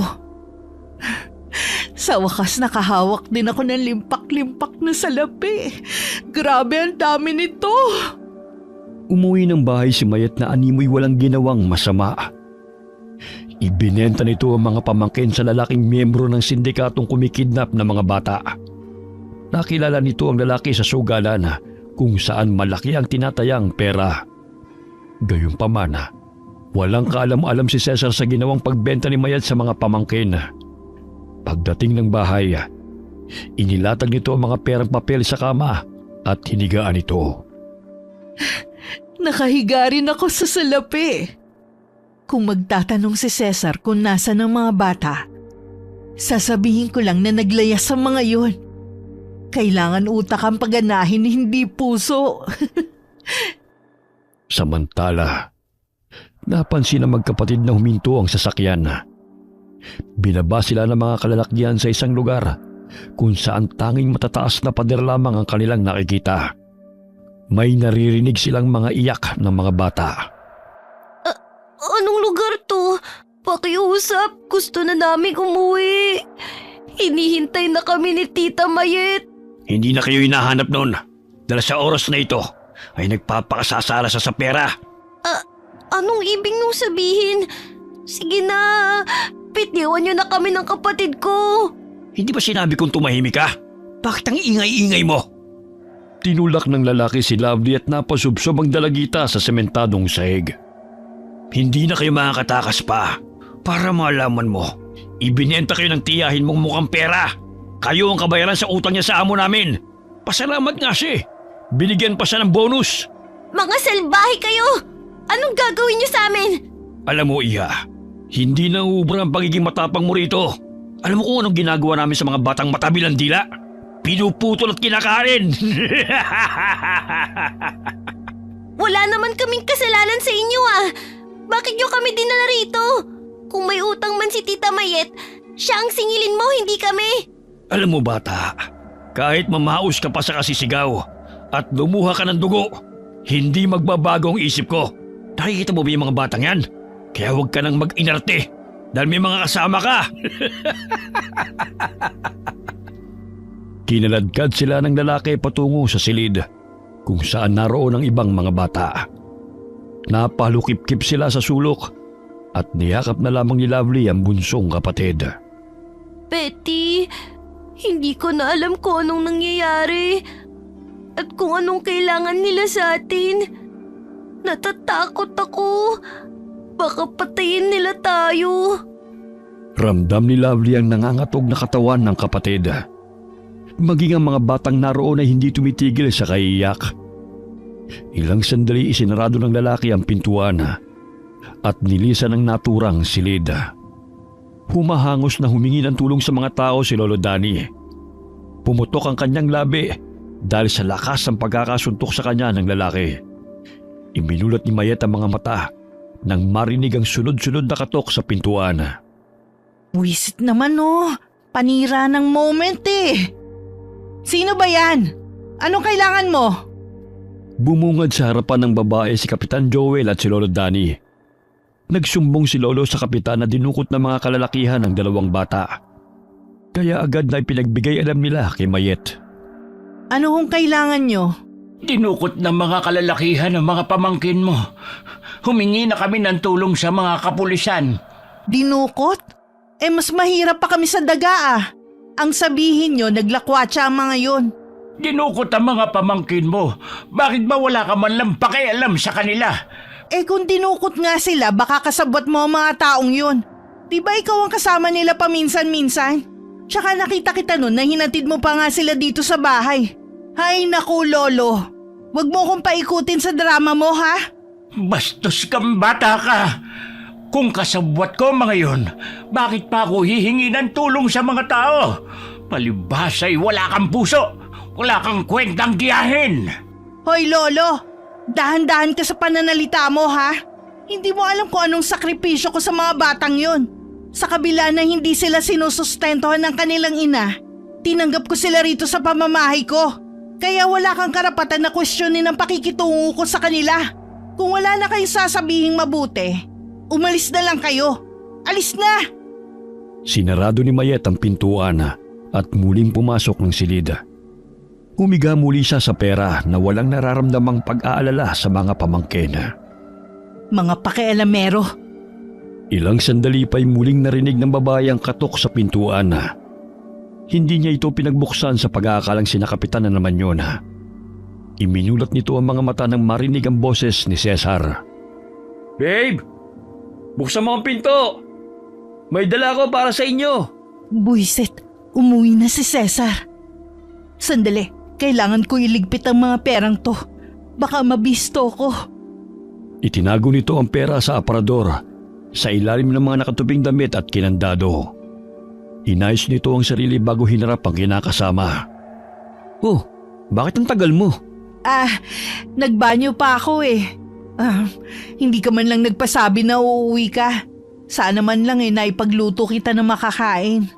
Speaker 4: Sa wakas nakahawak din ako ng limpak-limpak na salapi. Grabe ang dami nito.
Speaker 3: Umuwi ng bahay si Mayet na animoy walang ginawang masama. Ibinenta nito ang mga pamangkin sa lalaking miyembro ng sindikatong kumikidnap ng mga bata. Nakilala nito ang lalaki sa sugalan kung saan malaki ang tinatayang pera. Gayunpaman, walang kaalam-alam si Cesar sa ginawang pagbenta ni Mayet sa mga pamangkin. Pagdating ng bahay, inilatag nito ang mga perang papel sa kama at hinigaan ito.
Speaker 4: Nakahiga rin ako sa salapi. Kung magtatanong si Cesar kung nasa ng mga bata, sasabihin ko lang na naglayas sa mga yon. Kailangan utak ang paganahin, hindi puso.
Speaker 3: Samantala, napansin ng magkapatid na huminto ang sasakyan. Binaba sila ng mga kalalakyan sa isang lugar kung saan tanging matataas na pader lamang ang kanilang nakikita. May naririnig silang mga iyak ng mga bata.
Speaker 1: Anong lugar to? Pakiusap, gusto na namin umuwi. Hinihintay na kami ni Tita Mayet.
Speaker 3: Hindi na kayo hinahanap noon. Dahil sa oras na ito ay nagpapakasasara sa pera.
Speaker 1: Anong ibig nung sabihin? Sige na, bitiwan niyo na kami ng kapatid ko.
Speaker 3: Hindi ba sinabi kong tumahimik ka? Bakit ang ingay-ingay mo? Tinulak ng lalaki si Lovely at napasubsob ang dalagita sa sementadong sahig. Hindi na kayo makakatakas pa. Para malaman mo, ibinenta kayo ng tiyahin mong mukhang pera. Kayo ang kabayaran sa utang niya sa amo namin. Pasalamat nga siya. Binigyan pa siya ng bonus.
Speaker 1: Mga salbahe kayo! Anong gagawin niyo sa amin?
Speaker 3: Alam mo, Iha, hindi na ubra ang pagiging matapang mo rito. Alam mo kung anong ginagawa namin sa mga batang matabilang dila? Pinuputol at kinakain.
Speaker 1: Wala naman kaming kasalanan sa inyo ah. Bakit niyo kami dinala rito? Kung may utang man si Tita Mayet, siya ang singilin mo, hindi kami.
Speaker 3: Alam mo bata, kahit mamaos ka pa sa kasisigaw at lumuha ka ng dugo, hindi magbabago ang isip ko. Nakikita mo ba yung mga batang yan? Kaya huwag ka nang mag-inarte dahil may mga kasama ka. Kinaladkad sila ng lalaki patungo sa silid kung saan naroon ang ibang mga bata. Napalukip-kip sila sa sulok at niyakap na lamang ni Lovely ang bunsong kapatid.
Speaker 1: Betty, hindi ko na alam kung anong nangyayari at kung anong kailangan nila sa atin. Natatakot ako. Baka patayin nila tayo.
Speaker 3: Ramdam ni Lovely ang nangangatog na katawan ng kapatid. Maging ang mga batang naroon ay hindi tumitigil sa kaiyak. Ilang sandali isinarado ng lalaki ang pintuan at nilisan ng naturang silid. Humahangos na humingi ng tulong sa mga tao si Lolo Danny. Pumutok ang kanyang labi dahil sa lakas ng pagkakasuntok sa kanya ng lalaki. Iminulat ni Mayet ang mga mata nang marinig ang sunod-sunod na katok sa pintuan.
Speaker 4: Wisit naman oh. Panira ng moment eh. Sino ba yan? Anong kailangan mo?
Speaker 3: Bumungad sa harapan ng babae si Kapitan Joel at si Lolo Danny. Nagsumbong si Lolo sa kapitan na dinukot ng mga kalalakihan ng dalawang bata. Kaya agad na ipinagbigay alam nila kay Mayet.
Speaker 4: Ano kung kailangan nyo?
Speaker 2: Dinukot ng mga kalalakihan ng mga pamangkin mo. Humingi na kami ng tulong sa mga kapulisan.
Speaker 4: Dinukot? Mas mahirap pa kami sa daga ah. Ang sabihin nyo, naglakwatsa ang mga yon.
Speaker 2: Dinukot ang mga pamangkin mo. Bakit ba wala ka man lang pakialam sa kanila?
Speaker 4: Kung dinukot nga sila, baka kasabot mo ang mga taong yun. Di ba ikaw ang kasama nila paminsan-minsan? Tsaka nakita kita nun na hinatid mo pa nga sila dito sa bahay. Hay naku, Lolo. Huwag mo kong paikutin sa drama mo, ha?
Speaker 2: Bastos kang bata ka. Kung kasabwat ko mga yon, bakit pa ako hihingi ng tulong sa mga tao? Palibhasa'y wala kang puso. Wala kang kwentang giyahin.
Speaker 4: Hoy, Lolo. Dahan-dahan ka sa pananalita mo, ha? Hindi mo alam kung anong sakripisyo ko sa mga batang yon. Sa kabila na hindi sila sinusustentuhan ng kanilang ina, tinanggap ko sila rito sa pamamahay ko. Kaya wala kang karapatan na kwestiyonin ang pakikitungo ko sa kanila. Kung wala na kayong sasabihing mabuti, umalis na lang kayo. Alis na!
Speaker 3: Sinarado ni Mayet ang pintuan at muling pumasok ng silid. Humiga muli siya sa pera na walang nararamdamang pag-aalala sa mga pamangkin.
Speaker 4: Mga pakialamero.
Speaker 3: Ilang sandali pa'y muling narinig ng babae ang katok sa pintuan. Hindi niya ito pinagbuksan sa pag-aakalang sinakapitan na naman yun. Iminulat nito ang mga mata nang marinig ang boses ni Cesar.
Speaker 5: Babe! Buksan mo ang pinto! May dala ko para sa inyo!
Speaker 4: Buisit, umuwi na si Cesar. Sandali, kailangan ko iligpit ang mga perang to. Baka mabisto ko.
Speaker 3: Itinago nito ang pera sa aparador sa ilalim ng mga nakatubing damit at kinandado. Inayos nito ang sarili bago hinarap ang kinakasama.
Speaker 5: Oh, bakit ang tagal mo?
Speaker 4: Nagbanyo pa ako eh. Hindi ka man lang nagpasabi na uuwi ka. Sana man lang naipagluto kita na makakain.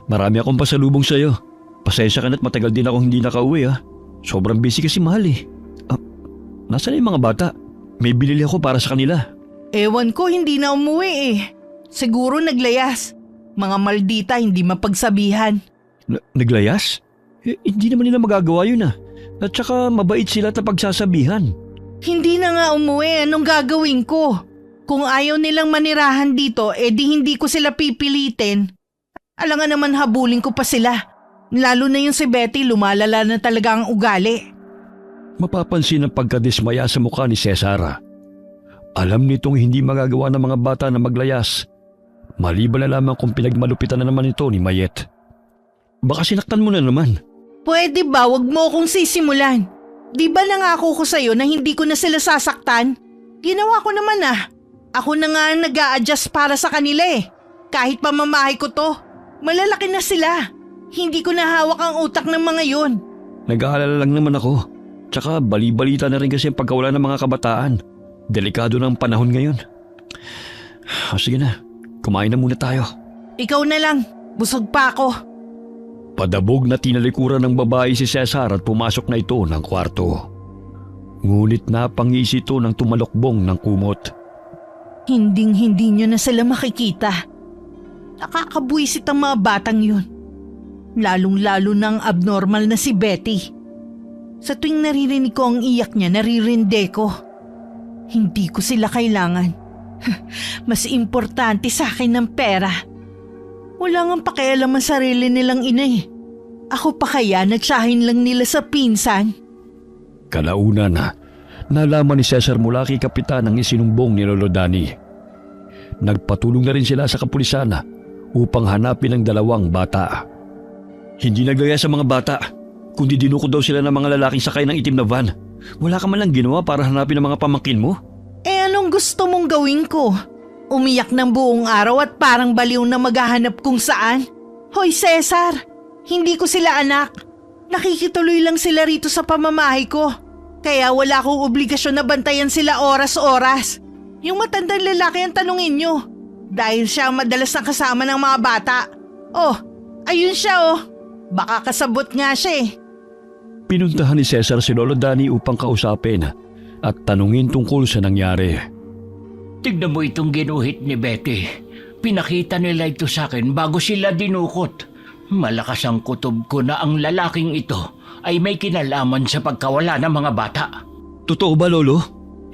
Speaker 3: Marami akong pasalubong sa'yo. Pasensya ka na't matagal din akong hindi nakauwi . Sobrang busy kasi mahal eh. Nasaan yung mga bata? May binili ako para sa kanila.
Speaker 4: Ewan ko, hindi na umuwi eh. Siguro naglayas. Mga maldita, hindi mapagsabihan.
Speaker 3: Naglayas? Hindi naman nila magagawa yun . At saka mabait sila at pagsasabihan.
Speaker 4: Hindi na nga umuwi, anong gagawin ko? Kung ayaw nilang manirahan dito, di hindi ko sila pipilitin. Alangan naman habulin ko pa sila. Lalo na yung si Betty, lumalala na talaga ang ugali.
Speaker 3: Mapapansin ang pagkadismaya sa mukha ni Cesar. Alam nitong hindi magagawa ng mga bata na maglayas. Maliban na lamang kung pinagmalupitan na naman ito ni Mayet. Baka sinaktan mo na naman.
Speaker 4: Pwede ba wag mo akong sisimulan? Di ba nangako ko sa'yo na hindi ko na sila sasaktan? Ginawa ko naman . Ako na nga ang nag-a-adjust para sa kanila eh. Kahit pamamahay ko to, malalaki na sila. Hindi ko na hawak ang utak ng mga yon.
Speaker 3: Nag-aalala lang naman ako. Tsaka bali-balita na rin kasi ang pagkawala ng mga kabataan. Delikado ng panahon ngayon. Sige na, kumain na muna tayo.
Speaker 4: Ikaw na lang, busog pa ako.
Speaker 3: Padabog na tinalikuran ng babae si Cesar at pumasok na ito ng kwarto. Ngunit napangisi ito ng tumalokbong ng kumot.
Speaker 4: Hinding-hindi nyo na sila makikita. Nakakabuisit ang mga batang yun. Lalong-lalo ng abnormal na si Betty. Sa tuwing naririnig ko ang iyak niya, naririnde ko. Hindi ko sila kailangan. Mas importante sa akin ng pera. Wala nga pakialam ang sarili nilang ina eh. Ako pa kaya nagsahin lang nila sa pinsan?
Speaker 3: Kalaunan nalaman ni Cesar mula kay Kapitan ang isinumbong ni Lolo Dani. Nagpatulong na rin sila sa kapulisan upang hanapin ang dalawang bata. Hindi naglaya sa mga bata, kundi dinukot daw sila ng mga lalaking sakay ng itim na van. Wala ka man lang ginawa para hanapin ang mga pamangkin mo?
Speaker 4: Anong gusto mong gawin ko? Umiyak ng buong araw at parang baliw na maghahanap kung saan? Hoy Cesar, hindi ko sila anak. Nakikituloy lang sila rito sa pamamahay ko. Kaya wala akong obligasyon na bantayan sila oras-oras. Yung matandang lalaki ang tanungin nyo. Dahil siya ang madalas na kasama ng mga bata. Oh, ayun siya oh. Baka kasabot nga siya eh.
Speaker 3: Pinuntahan ni Cesar si Lolo Dani upang kausapin at tanungin tungkol sa nangyari.
Speaker 2: Tignan mo itong ginuhit ni Betty. Pinakita nila ito sa akin bago sila dinukot. Malakas ang kutob ko na ang lalaking ito ay may kinalaman sa pagkawala ng mga bata.
Speaker 3: Totoo ba, Lolo?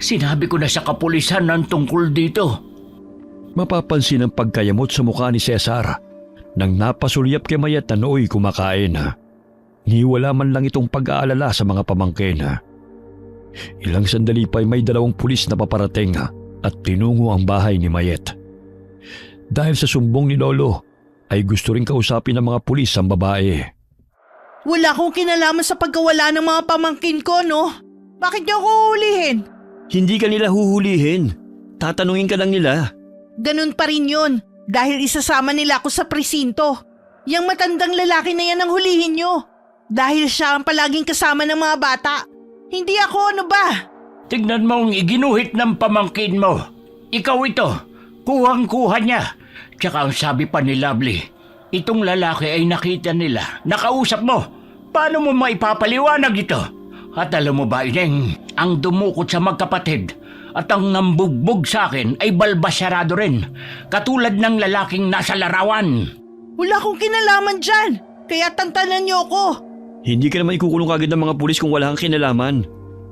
Speaker 2: Sinabi ko na sa kapulisan ng tungkol dito.
Speaker 3: Mapapansin ang pagkayamot sa mukha ni Cesar nang napasulyap kay Mayet na nooy kumakain. Niwala man lang itong pag-aalala sa mga pamangkin. Ilang sandali pa ay may 2 pulis na paparating at tinungo ang bahay ni Mayet. Dahil sa sumbong ni Lolo, ay gusto rin kausapin ng mga pulis ang babae.
Speaker 4: Wala akong kinalaman sa pagkawala ng mga pamangkin ko, no? Bakit niyo ako huhulihin?
Speaker 3: Hindi ka nila huhulihin. Tatanungin ka lang nila.
Speaker 4: Ganun pa rin yun, dahil isasama nila ako sa presinto. Yang matandang lalaki na yan ang hulihin nyo. Dahil siya ang palaging kasama ng mga bata. Hindi ako, ano ba?
Speaker 2: Tignan mong iginuhit ng pamangkin mo. Ikaw ito, kuhang-kuha niya. Tsaka ang sabi pa ni Lovely, itong lalaki ay nakita nila, nakausap mo. Paano mo maipapaliwanag ito? At alam mo ba, Ineng, ang dumukot sa magkapatid at ang nambugbog sa akin ay balbasyarado rin, katulad ng lalaking nasa larawan.
Speaker 4: Wala akong kinalaman dyan, kaya tantanan niyo ako.
Speaker 3: Hindi ka naman ikukulong kagad ng mga pulis kung wala kang kinalaman.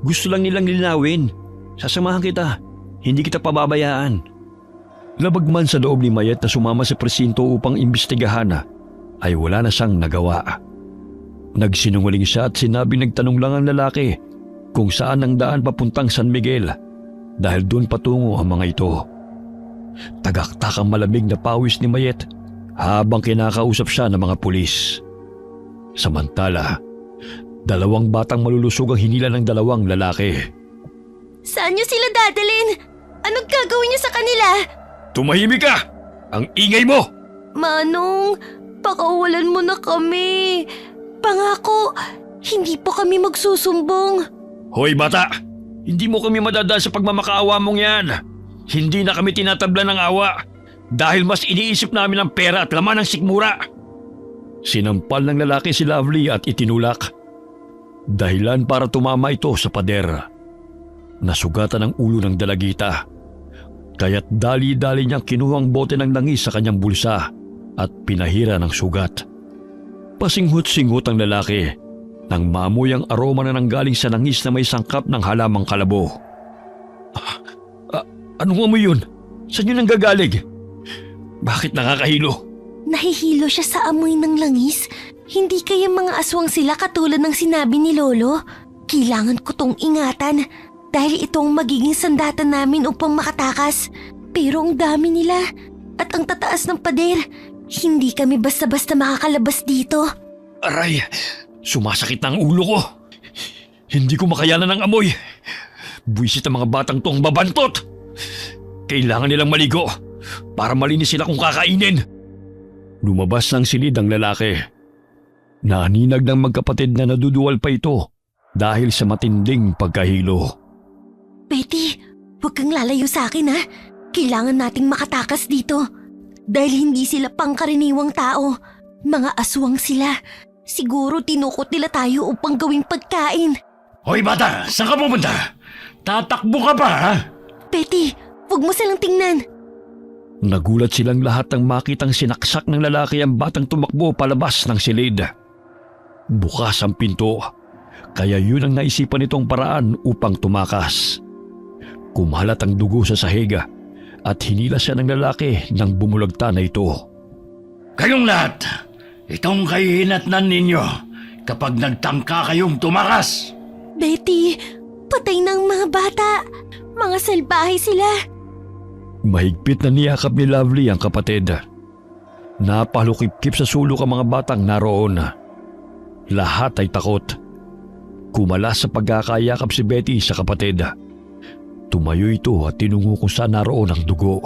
Speaker 3: Gusto lang nilang linawin. Sasamahan kita. Hindi kita pababayaan. Labag man sa loob ni Mayet na sumama sa presinto upang imbestigahan, ay wala na siyang nagawa. Nagsinungaling siya at sinabi nagtanong lang ang lalaki kung saan ang daan papuntang San Miguel dahil doon patungo ang mga ito. Tagaktak ang malamig na pawis ni Mayet habang kinakausap siya ng mga pulis. Samantala, 2 batang malulusog ang hinila ng 2 lalaki.
Speaker 1: Saan niyo sila dadalhin? Anong gagawin niyo sa kanila?
Speaker 3: Tumahimik ka! Ang ingay mo!
Speaker 1: Manong, pakawalan mo na kami. Pangako, hindi po kami magsusumbong.
Speaker 3: Hoy bata! Hindi mo kami madadaan sa pagmamakaawa mong yan. Hindi na kami tinatabla ng awa dahil mas iniisip namin ang pera at laman ng sikmura. Sinampal ng lalaki si Lovely at itinulak. Dahilan para tumama ito sa pader. Nasugatan ang ulo ng dalagita. Kaya't dali-dali niyang kinuha ang bote ng langis sa kanyang bulsa at pinahira ng sugat. Pasinghot-singhot ang lalaki nang maamoy ang aroma na nanggaling sa langis na may sangkap ng halamang kalabo. Anong amoy yun? Saan yun nanggagaling? Bakit nakakahilo?
Speaker 1: Nahihilo siya sa amoy ng langis. Hindi kaya mga aswang sila katulad ng sinabi ni Lolo? Kailangan ko tong ingatan dahil ito ang magiging sandata namin upang makatakas. Pero ang dami nila at ang tataas ng pader. Hindi kami basta-basta makakalabas dito.
Speaker 3: Aray, sumasakit na ang ulo ko. Hindi ko makayanan ng amoy. Buwisit ang mga batang to ang babantot. Kailangan nilang maligo para malinis sila kung kakainin. Lumabas ng silid ang lalaki. Naninag ng magkapatid na naduduwal pa ito dahil sa matinding pagkahilo.
Speaker 1: Betty, huwag kang lalayo sa akin ha. Kailangan nating makatakas dito. Dahil hindi sila pangkaraniwang tao. Mga aswang sila. Siguro tinukot nila tayo upang gawing pagkain.
Speaker 2: Hoy bata, saan ka pupunta? Tatakbo ka pa, ha?
Speaker 1: Betty, huwag mo silang tingnan.
Speaker 3: Nagulat silang lahat nang makitang sinaksak ng lalaki ang batang tumakbo palabas ng silid. Bukas ang pinto, kaya yun ang naisipan nitong paraan upang tumakas. Kumalat ang dugo sa sahig at hinila siya ng lalaki nang bumulagta na ito.
Speaker 2: Kayong lahat, itong kahihinatnan ninyo kapag nagtangka kayong tumakas.
Speaker 1: Betty, patay na ang mga bata. Mga salbahe sila.
Speaker 3: Mahigpit na niyakap ni Lovely ang kapatid. Napalukip-kip sa sulok ang mga batang naroon. Lahat ay takot. Kumalas sa pagkakayakap si Betty sa kapatid. Tumayo ito at tinungo kung saan naroon ang dugo.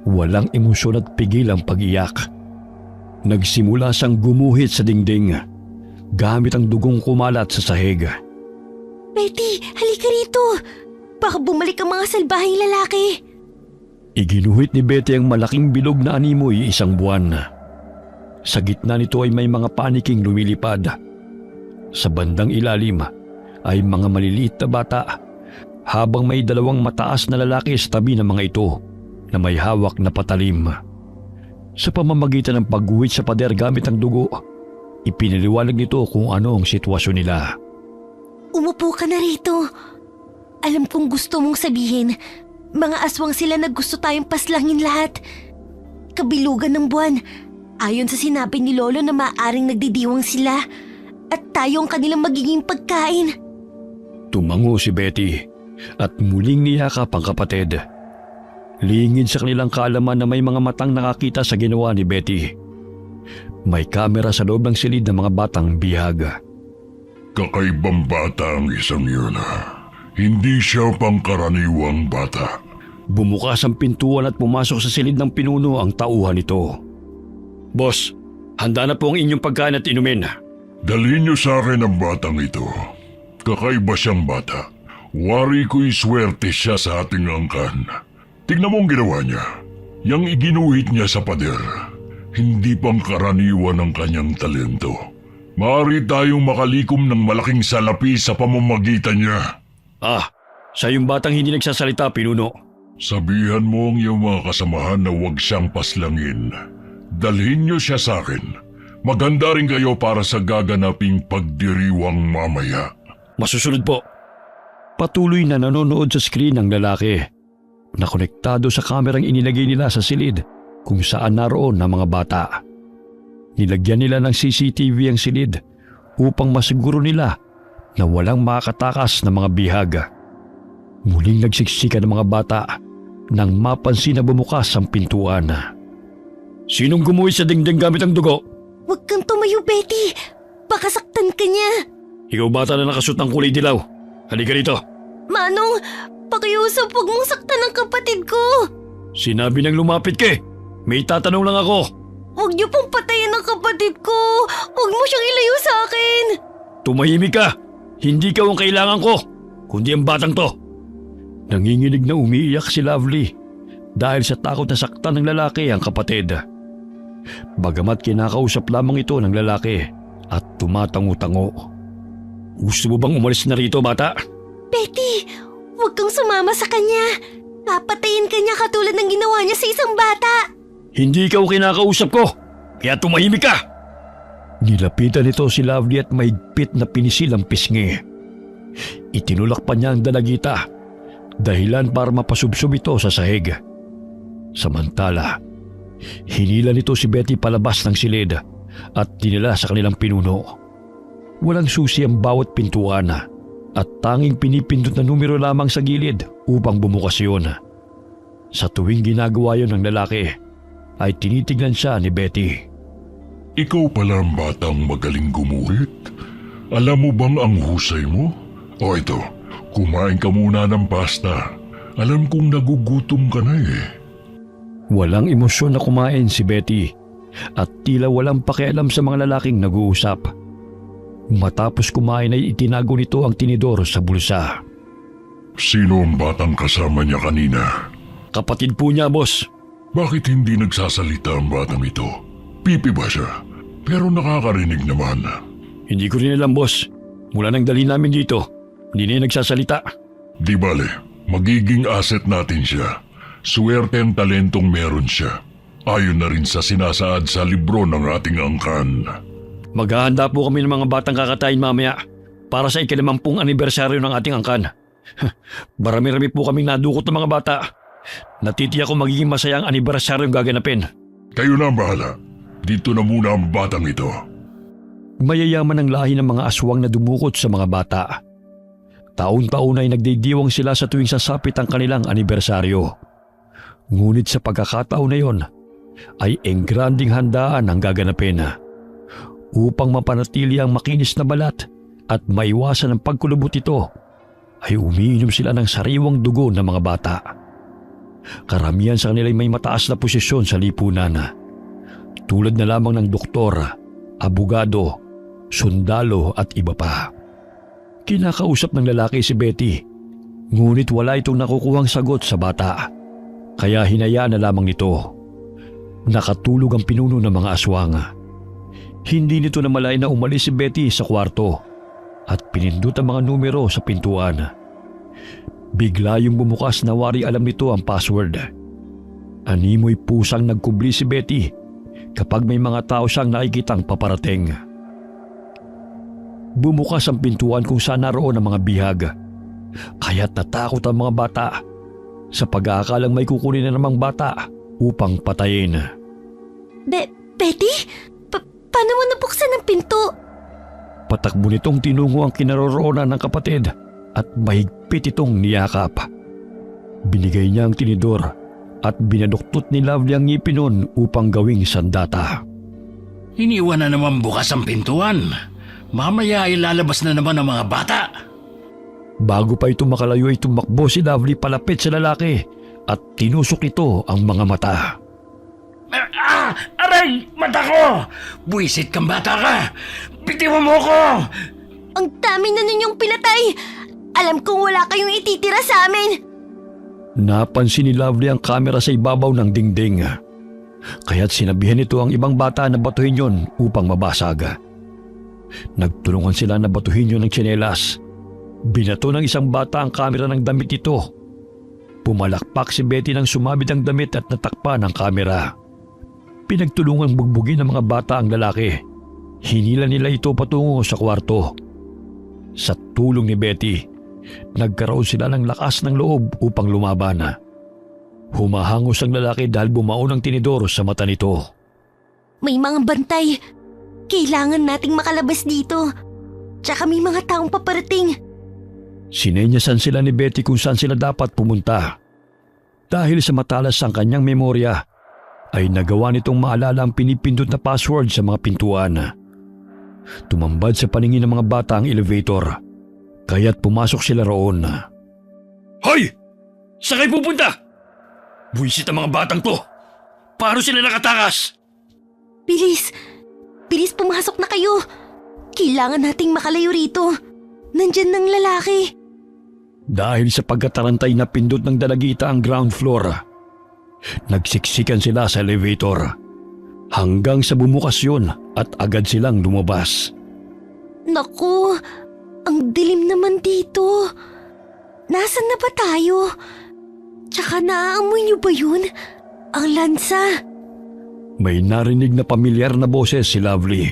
Speaker 3: Walang emosyon at pigil ang pag-iyak. Nagsimula siyang gumuhit sa dingding gamit ang dugong kumalat sa sahig.
Speaker 1: Betty, halika rito. Baka bumalik ang mga salbaheng lalaki.
Speaker 3: Iginuhit ni Betty ang malaking bilog na animoy 1 buwan. Sa gitna nito ay may mga paniking lumilipad. Sa bandang ilalim ay mga maliliit na bata habang may 2 mataas na lalaki sa tabi ng mga ito na may hawak na patalim. Sa pamamagitan ng pagguhit sa pader gamit ang dugo, ipinaliwanag nito kung ano ang sitwasyon nila.
Speaker 1: Umupo ka na rito. Alam kong gusto mong sabihin, mga aswang sila na gusto tayong paslangin lahat. Kabilugan ng buwan. Ayon sa sinabi ni Lolo na maaaring nagdidiwang sila at tayo ang kanilang magiging pagkain.
Speaker 3: Tumango si Betty at muling niyakap ang kapatid. Lingid sa kanilang kaalaman na may mga matang nakakita sa ginawa ni Betty. May kamera sa loob ng silid ng mga batang bihag.
Speaker 6: Kakaibang bata ang isang yun. Hindi siya pangkaraniwang bata.
Speaker 3: Bumukas ang pintuan at pumasok sa silid ng pinuno ang tauhan nito. Boss, handa na po ang inyong pagkain at inumin.
Speaker 6: Dalhin niyo sa akin ang batang ito. Kakaiba siyang bata. Wari ko'y swerte siya sa ating angkan. Tignan mo ang ginawa niya. Yang iginuhit niya sa pader. Hindi pangkaraniwan ang kanyang talento. Maaari tayong makalikom ng malaking salapi sa pamamagitan niya.
Speaker 3: Siya yung batang hindi nagsasalita, pinuno.
Speaker 6: Sabihan mo ang iyong mga kasamahan na huwag siyang paslangin. Dalhin niyo siya sa akin. Maganda rin kayo para sa gaganaping pagdiriwang mamaya.
Speaker 3: Masusunod po. Patuloy na nanonood sa screen ang lalaki. Nakonektado sa kamerang inilagay nila sa silid kung saan naroon ang mga bata. Nilagyan nila ng CCTV ang silid upang masiguro nila na walang makakatakas na mga bihag. Muling nagsiksika ng mga bata nang mapansin na bumukas ang pintuan. Sinong gumuhit sa dingding gamit ang dugo?
Speaker 1: Huwag kang tumayo, Betty. Baka saktan ka niya.
Speaker 3: Ikaw bata na nakasuot ng kulay dilaw. Halika rito.
Speaker 1: Manong, pakiusap, huwag mong saktan ang kapatid ko.
Speaker 3: Sinabi nang lumapit ka. May tatanong lang ako.
Speaker 1: Huwag niyo pong patayin ang kapatid ko. Huwag mo siyang ilayo sa akin.
Speaker 3: Tumahimik ka. Hindi ka ang kailangan ko, kundi ang batang to. Nanginginig na umiiyak si Lovely dahil sa takot na saktan ng lalaki ang kapatid. Bagamat kinakausap lamang ito ng lalaki at tumatango-tango. Gusto mo bang umalis na rito, bata?
Speaker 1: Betty, huwag kang sumama sa kanya. Papatayin ka niya katulad ng ginawa niya sa isang bata.
Speaker 3: Hindi ikaw kinakausap ko, kaya tumahimik ka! Nilapitan nito si Lovely at mahigpit na pinisil ang pisngi. Itinulak pa niya ang dalagita, dahilan para mapasubsob ito sa sahig. Samantala, hinila nito si Betty palabas ng silid at dinala sa kanilang pinuno. Walang susi ang bawat pintuan at tanging pinipindot na numero lamang sa gilid upang bumukas yun. Sa tuwing ginagawa yun ng lalaki, ay tinitignan siya ni Betty.
Speaker 6: Ikaw pala ang batang magaling gumuhit? Alam mo bang ang husay mo? O ito, kumain ka muna ng pasta. Alam kong nagugutom ka na eh.
Speaker 3: Walang emosyon na kumain si Betty at tila walang pakialam sa mga lalaking nag-uusap. Matapos kumain ay itinago nito ang tinidor sa bulsa.
Speaker 6: Sino ang batang kasama niya kanina?
Speaker 3: Kapatid po niya, boss.
Speaker 6: Bakit hindi nagsasalita ang batang ito? Pipi ba siya? Pero nakakarinig naman.
Speaker 3: Hindi ko rin alam, boss. Mula nang dali namin dito, hindi na nagsasalita.
Speaker 6: Di bale, magiging asset natin siya. Swerte ang talentong meron siya. Ayon na rin sa sinasaad sa libro ng ating angkan.
Speaker 3: Maghahanda po kami ng mga batang kakatayin mamaya para sa ika-50 anibersaryo ng ating angkan. Marami-rami po kaming nadukot ng mga bata. Natitiyak ko magiging masaya ang anibersaryong gaganapin.
Speaker 6: Kayo na ang bahala. Dito na muna ang batang ito.
Speaker 3: Mayayaman ang lahi ng mga aswang na dumukot sa mga bata. Taon-taon ay nagdidiwang sila sa tuwing sasapit ang kanilang anibersaryo. Ngunit sa pagkakataon na yon, ay enggranding handaan ang gaganapin. Upang mapanatili ang makinis na balat at maiwasan ang pagkulubot ito, ay umiinom sila ng sariwang dugo ng mga bata. Karamihan sa kanila ay may mataas na posisyon sa lipunan, tulad na lamang ng doktor, abogado, sundalo at iba pa. Kinakausap ng lalaki si Betty, ngunit wala itong nakukuhang sagot sa bata, kaya hinayaan na lamang nito. Nakatulog ang pinuno ng mga aswang. Hindi nito namalayan na umalis si Betty sa kwarto at pinindot ang mga numero sa pintuan. Bigla yung bumukas na wari alam nito ang password. Animoy pusang nagkubli si Betty kapag may mga tao siyang nakikitang paparating. Bumukas ang pintuan kung saan naroon ang mga bihag. Kaya't natakot ang mga bata sa pag-aakalang may kukunin na namang bata upang patayin.
Speaker 1: Betty? Paano mo nabuksan ang pinto?
Speaker 3: Patakbo nitong tinungo ang kinaroroonan ng kapatid at mahigpit itong niyakap. Binigay niya ang tinidor at binaduktot ni Lovely ang ngipin nun upang gawing sandata.
Speaker 2: Iniwan na naman bukas ang pintuan. Mamaya ay lalabas na naman ang mga bata.
Speaker 3: Bago pa ito makalayo ay tumakbo si Lovely palapit sa lalaki at tinusok nito ang mga mata.
Speaker 2: Aray! Mata ko! Buwisit kang bata ka! Bitiwan mo ko!
Speaker 1: Ang dami na ninyong pinatay! Alam kong wala kayong ititira sa amin!
Speaker 3: Napansin ni Lovely ang kamera sa ibabaw ng dingding. Kaya't sinabihan nito ang ibang bata na batuhin yon upang mabasag. Nagtulungan sila na batuhin yon ng tsinelas. Binato ng isang bata ang kamera ng damit nito. Pumalakpak si Betty nang sumabit ang damit at natakpan ang kamera. Pinagtulungang bugbugin ng mga bata ang lalaki. Hinila nila ito patungo sa kwarto. Sa tulong ni Betty, nagkaroon sila ng lakas ng loob upang lumaban. Humahangos ang lalaki dahil bumaon ang tinidor sa mata nito.
Speaker 1: May mga bantay. Kailangan nating makalabas dito. Tsaka may mga taong paparating.
Speaker 3: Sinenyasan sila ni Betty kung saan sila dapat pumunta. Dahil sa matalas ang kanyang memorya, ay nagawa nitong maalala ang pinipindot na password sa mga pintuan. Tumambad sa paningin ng mga bata ang elevator, kaya't pumasok sila roon.
Speaker 5: Hoy! Saan kayo pupunta? Buwisit ang mga batang to. Paano sila nakatakas?
Speaker 1: Bilis! Bilis pumasok na kayo! Kailangan nating makalayo rito. Nandyan ng lalaki.
Speaker 3: Dahil sa pagkatarantay na pindot ng dalagita ang ground floor, nagsiksikan sila sa elevator hanggang sa bumukas yun at agad silang lumabas.
Speaker 1: Naku! Ang dilim naman dito. Nasaan na ba tayo? Tsaka naaamoy niyo ba yun? Ang lansa.
Speaker 3: May narinig na pamilyar na boses si Lovely.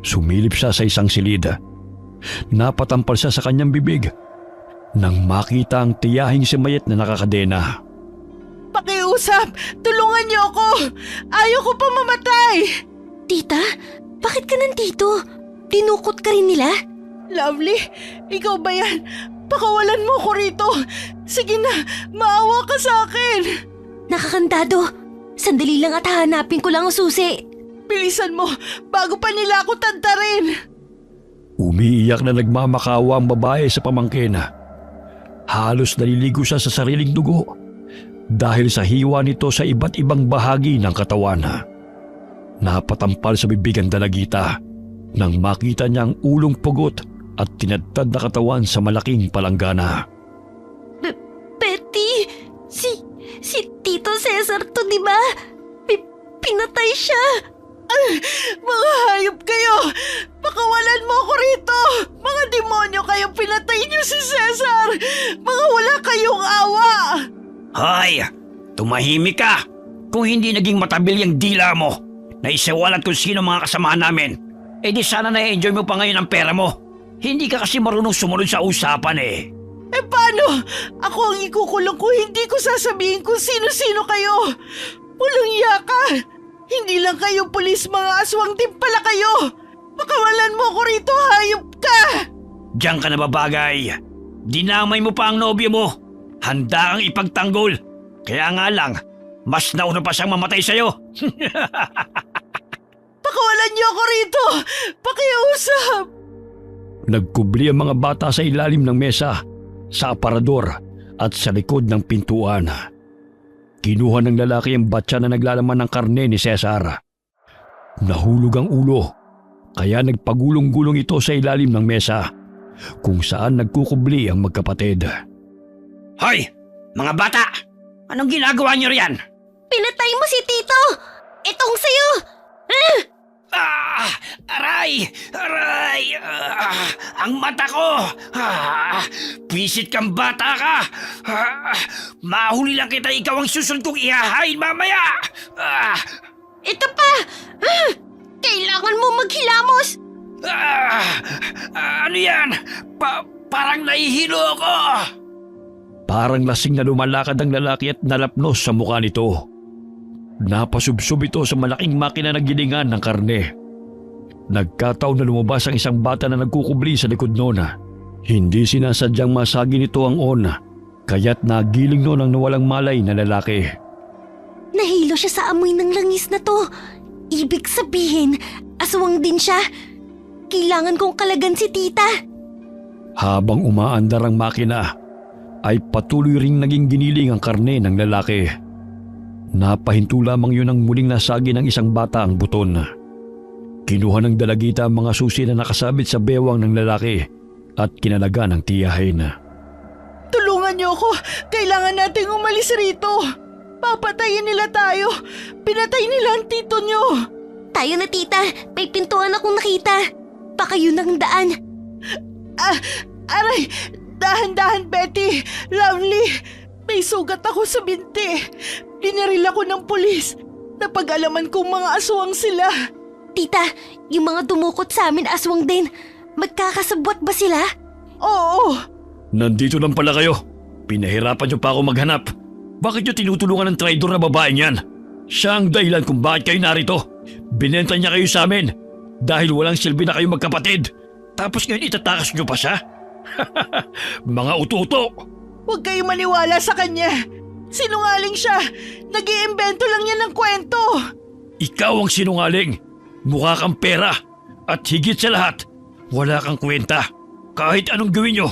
Speaker 3: Sumilip siya sa isang silid. Napatampal siya sa kanyang bibig nang makita ang tiyahing si Mayet na nakakadena.
Speaker 4: Pakiusap! Tulungan niyo ako! Ayaw ko pa mamatay!
Speaker 1: Tita, bakit ka nandito? Dinukot ka rin nila?
Speaker 4: Lovely, ikaw ba yan? Pakawalan mo ko rito! Sige na, maawa ka sa akin!
Speaker 1: Nakakandado. Sandali lang at hahanapin ko lang ang susi.
Speaker 4: Bilisan mo, bago pa nila ako tantarin!
Speaker 3: Umiiyak na nagmamakawa ang babae sa pamangkin. Halos naliligo siya sa sariling dugo dahil sa hiwa nito sa iba't ibang bahagi ng katawan. Napatampal sa bibig ang dalagita nang makita niya ang ulong pugot at tinadtad na katawan sa malaking palanggana.
Speaker 1: Betty! Si Tito Cesar to, di ba? Pinatay siya!
Speaker 4: Mga hayop kayo! Pakawalan mo ako rito! Mga demonyo kayo, pinatay niyo si Cesar! Mga wala kayong awa!
Speaker 5: Hoy! Tumahimik ka! Kung hindi naging matabil yung dila mo na isawalat kung sino mga kasamahan namin, eh di sana na-enjoy mo pa ngayon ang pera mo. Hindi ka kasi marunong sumunod sa usapan eh.
Speaker 4: Eh paano? Ako ang ikukulong kung hindi ko sasabihin kung sino-sino kayo! Walang yaka! Hindi lang kayo pulis, mga aswang din pala kayo! Pakawalan mo ko rito, hayop ka!
Speaker 5: Diyan ka na babagay. Dinamay mo pa ang nobyo mo. Handa kang ipagtanggol. Kaya nga lang, mas nauna pa siyang mamatay sa'yo.
Speaker 4: Pakawalan niyo ako rito! Pakiusap!
Speaker 3: Nagkubli ang mga bata sa ilalim ng mesa, sa aparador at sa likod ng pintuan. Kinuha ng lalaki ang batya na naglalaman ng karne ni Cesar. Nahulog ang ulo, kaya nagpagulong-gulong ito sa ilalim ng mesa, kung saan nagkukubli ang magkapatid.
Speaker 5: Hoy! Mga bata! Anong ginagawa niyo riyan?
Speaker 1: Pinatay mo si Tito! Itong sayo!
Speaker 5: Aray! Aray! Ang mata ko! Pisit kang bata ka! Mahuli lang kita, ikaw ang susunod kong ihahain mamaya!
Speaker 1: Ito pa! Kailangan mo maghilamos!
Speaker 5: Ano yan? Parang nahihilo ako!
Speaker 3: Parang lasing na lumalakad ang lalaki at nalapnos sa mukha nito. Napasubsob ito sa malaking makina na gilingan ng karne. Nagkataon na lumabas ang isang bata na nagkukubli sa likod noon. Hindi sinasadyang masagi nito ang on, kaya't nagiling noon ang nawalang malay na lalaki.
Speaker 1: Nahilo siya sa amoy ng langis na to. Ibig sabihin, aswang din siya. Kailangan kong kalagan si tita.
Speaker 3: Habang umaandar ang makina, ay patuloy ring naging giniling ang karne ng lalaki. Napahinto lamang yun ang muling nasagi ng isang bata ang buton. Kinuha ng dalagita ang mga susi na nakasabit sa bewang ng lalaki at kinalaga ng tiyahin.
Speaker 4: Tulungan niyo ako! Kailangan nating umalis rito! Papatayin nila tayo! Pinatay nila ang tito niyo!
Speaker 1: Tayo na tita, may pintuan akong nakita. Baka yun ang daan.
Speaker 4: Aray! Dahan-dahan, Betty! Lovely! May sugat ako sa binti. Binaril ako ng pulis. Napag-alaman kong mga aswang sila.
Speaker 1: Tita, yung mga dumukot sa amin aswang din. Magkakasabwat ba sila?
Speaker 4: Oo!
Speaker 3: Nandito lang pala kayo. Pinahirapan niyo pa ako maghanap. Bakit niyo tinutulungan ng traidor na babaeng yan? Siya ang dahilan kung bakit kayo narito. Binenta niya kayo sa amin dahil walang silbi na kayo magkapatid. Tapos ngayon itatakas niyo pa siya? Mga ututo!
Speaker 4: Huwag kayo maniwala sa kanya. Sinungaling siya. Nag-iimbento lang niya ng kwento.
Speaker 3: Ikaw ang sinungaling. Mukha kang pera. At higit sa lahat, wala kang kwenta. Kahit anong gawin niyo,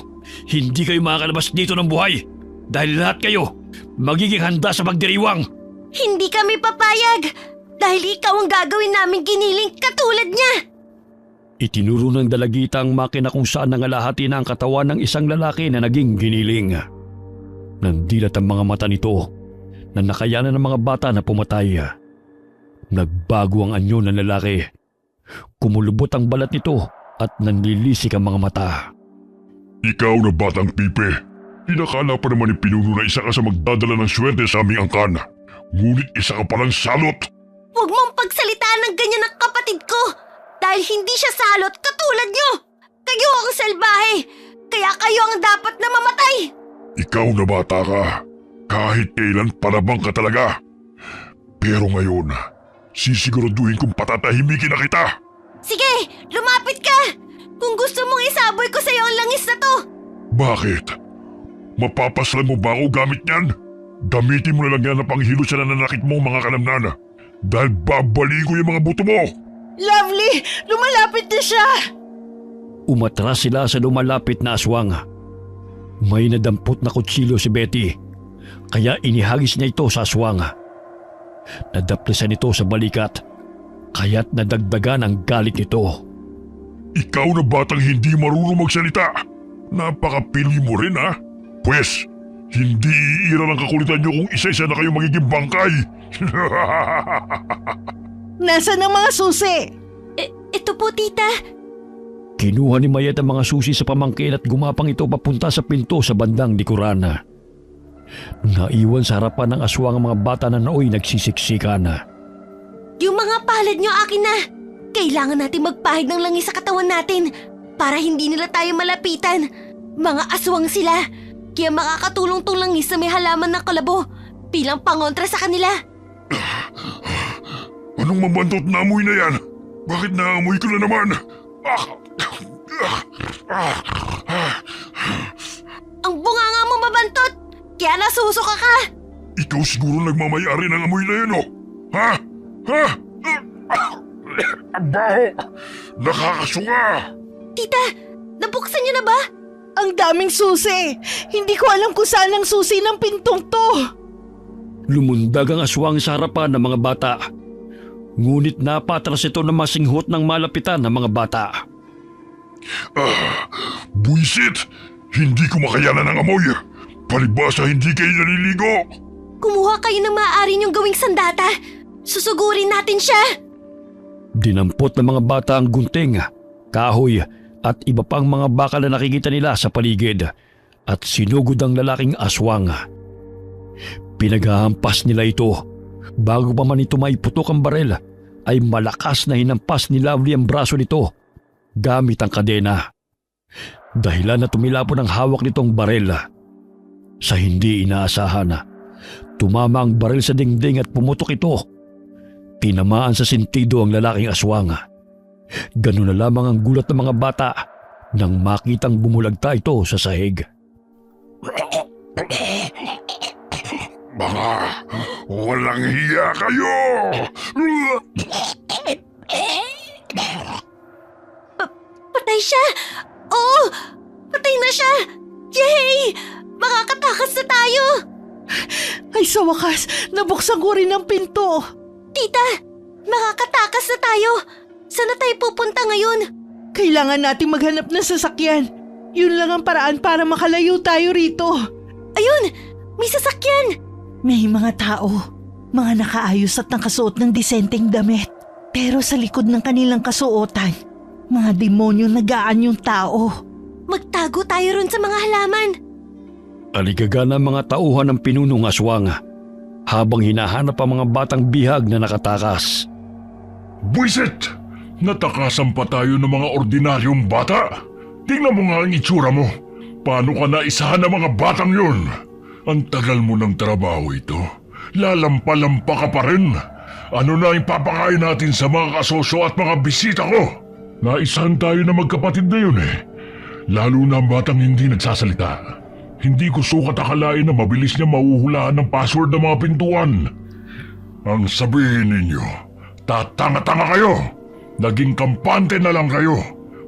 Speaker 3: hindi kayo makakalabas dito ng buhay. Dahil lahat kayo, magiging handa sa pagdiriwang.
Speaker 1: Hindi kami papayag. Dahil ikaw ang gagawin namin giniling katulad niya.
Speaker 3: Itinuro ng dalagita ang makina kung saan nangalahati na ang katawan ng isang lalaki na naging giniling. Nandilat ang mga mata nito na nakayanan ng mga bata na pumatay. Nagbago ang anyo ng lalaki. Kumulubot ang balat nito at nanlilisik ang mga mata.
Speaker 6: Ikaw na batang pipe. Inakala pa naman ni pinuno na isa ka sa magdadala ng swerte sa aming angkan. Ngunit isa ka palang salot.
Speaker 1: Huwag mong pagsalitaan ng ganyan ng kapatid ko. Dahil hindi siya salot katulad niyo. Kayo ang salbahe. Kaya kayo ang dapat na mamatay.
Speaker 6: Ikaw na bata ka. Kahit kailan palabang ka talaga. Pero ngayon, sisiguraduhin kong patatahimikin na kita.
Speaker 1: Sige, lumapit ka. Kung gusto mong isaboy ko sa'yo ang langis na to.
Speaker 6: Bakit? Mapapaslan mo ba ako gamit niyan? Gamitin mo na lang yan na panghilo sa nananakit mo mga kanamnana. Dahil babaliin ko yung mga buto mo.
Speaker 4: Lovely! Lumalapit na siya!
Speaker 3: Umatras sila sa lumalapit na aswang. May nadampot na kutsilyo si Betty, kaya inihagis niya ito sa aswang. Nadaplasan ito sa balikat, kaya't nadagdagan ang galit nito.
Speaker 6: Ikaw na batang hindi marunong magsalita. Napakapili mo rin ha? Pwes, hindi iira ng kakulitan niyo kung isa-isa na kayo magiging bangkay.
Speaker 4: Nasaan ang mga susi?
Speaker 1: Ito po, tita.
Speaker 3: Kinuha ni Mayet ang mga susi sa pamangkin at gumapang ito papunta sa pinto sa bandang likuran. Naiwan sa harapan ng aswang ang mga bata na naoy nagsisiksikan.
Speaker 1: Yung mga palad niyo akin na. Kailangan natin magpahid ng langis sa katawan natin para hindi nila tayo malapitan. Mga aswang sila. Kaya makakatulong tong langis na may halaman ng kalabo bilang pangontra sa kanila.
Speaker 6: Anong mabantot na amoy na yan? Bakit naamoy ko na naman?
Speaker 1: Ang bunganga mo mabantot! Kaya nasusuka ka!
Speaker 6: Ikaw siguro nagmamayari ng amoy na yan, oh. Ha? Ha? Ang baho! Nakakasuka!
Speaker 1: Tita, nabuksan niyo na ba?
Speaker 4: Ang daming susi! Hindi ko alam kung saan ang susi ng pintong to!
Speaker 3: Lumundag ang aswang sa harapan ng mga bata. Ngunit napatras ito na masinghot ng malapitan ng mga bata.
Speaker 6: Buisit! Hindi ko makayanan ng amoy. Palibasa hindi kayo naliligo.
Speaker 1: Kumuha kayo ng maaari niyong gawing sandata. Susugurin natin siya.
Speaker 3: Dinampot ng mga bata ang gunting, kahoy at iba pang mga bakal na nakikita nila sa paligid at sinugod ang lalaking aswang. Pinaghahampas nila ito. Bago pa man ito maiputok ang barel, ay malakas na hinampas ni Lovely ang braso nito gamit ang kadena. Dahilan na tumilapon ang hawak nitong barel. Sa hindi inaasahan, tumama ang baril sa dingding at pumutok ito. Tinamaan sa sentido ang lalaking aswang. Ganun na lamang ang gulat ng mga bata nang makitang bumulagta ito sa sahig.
Speaker 6: Mga walang hiya kayo!
Speaker 1: Patay siya! Oo! Patay na siya! Yay! Makakatakas na tayo!
Speaker 4: Ay sa wakas, nabuksan ko rin ang pinto.
Speaker 1: Tita! Makakatakas na tayo! Saan na tayo pupunta ngayon?
Speaker 4: Kailangan nating maghanap ng sasakyan. Yun lang ang paraan para makalayo tayo rito.
Speaker 1: Ayun! May sasakyan!
Speaker 4: May mga tao, mga nakaayos at nakasuot ng disenteng damit. Pero sa likod ng kanilang kasuotan, mga demonyo nagaan yung tao.
Speaker 1: Magtago tayo ron sa mga halaman.
Speaker 3: Aligaga ng mga tauhan ng pinunong aswang habang hinahanap ang mga batang bihag na nakatakas.
Speaker 6: Buisit! Natakasan pa tayo ng mga ordinaryong bata. Tingnan mo nga ang itsura mo. Paano ka naisahan ng mga batang yun? Ang tagal mo ng trabaho ito. Lalampa-lampa ka pa rin. Ano na ang papakain natin sa mga kasosyo at mga bisita ko? Naisahan tayo na magkapatid na yun eh. Lalo na ang batang hindi nagsasalita. Hindi ko sukat akalain na mabilis niya mahuhulaan ng password ng mga pintuan. Ang sabihin ninyo, tatanga-tanga kayo. Naging kampante na lang kayo.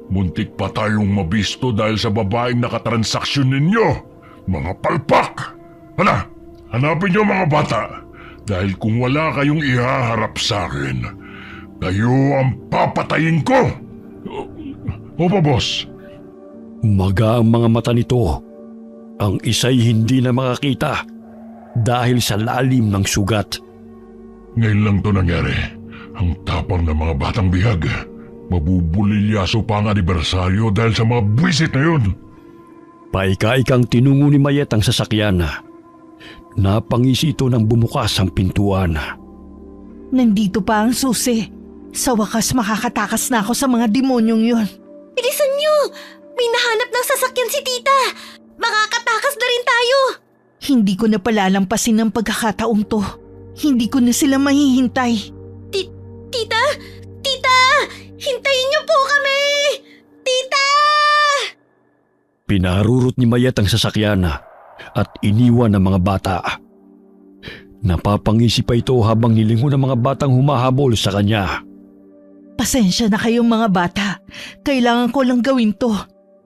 Speaker 6: Muntik pa tayong mabisto dahil sa babaeng nakatransaksyon ninyo. Mga palpak! Hala, hanapin niyo mga bata. Dahil kung wala kayong ihaharap sa akin, kayo ang papatayin ko. Opo, boss.
Speaker 3: Maga ang mga mata nito. Ang isa'y hindi na makakita dahil sa lalim ng sugat.
Speaker 6: Ngayon lang to nangyari. Ang tapang ng mga batang bihag. Mabubulilyaso pa ang anibersaryo dahil sa mga buwisit na yun.
Speaker 3: Paika-ikang tinungo ni Mayet ang sasakyan. Napangisi ito nang bumukas ang pintuan.
Speaker 4: Nandito pa ang susi. Sa wakas makakatakas na ako sa mga demonyong yun.
Speaker 1: Bilisan niyo! May nahanap ng sasakyan si tita! Makakatakas na rin tayo!
Speaker 4: Hindi ko na palalampasin ang pagkakataong to. Hindi ko na sila mahihintay.
Speaker 1: Tita! Tita! Hintayin niyo po kami! Tita!
Speaker 3: Pinarurot ni Mayet ang sasakyan at iniwan ang mga bata. Napapangisi pa ito habang nilingon ang mga batang humahabol sa kanya.
Speaker 4: Pasensya na kayong mga bata. Kailangan ko lang gawin to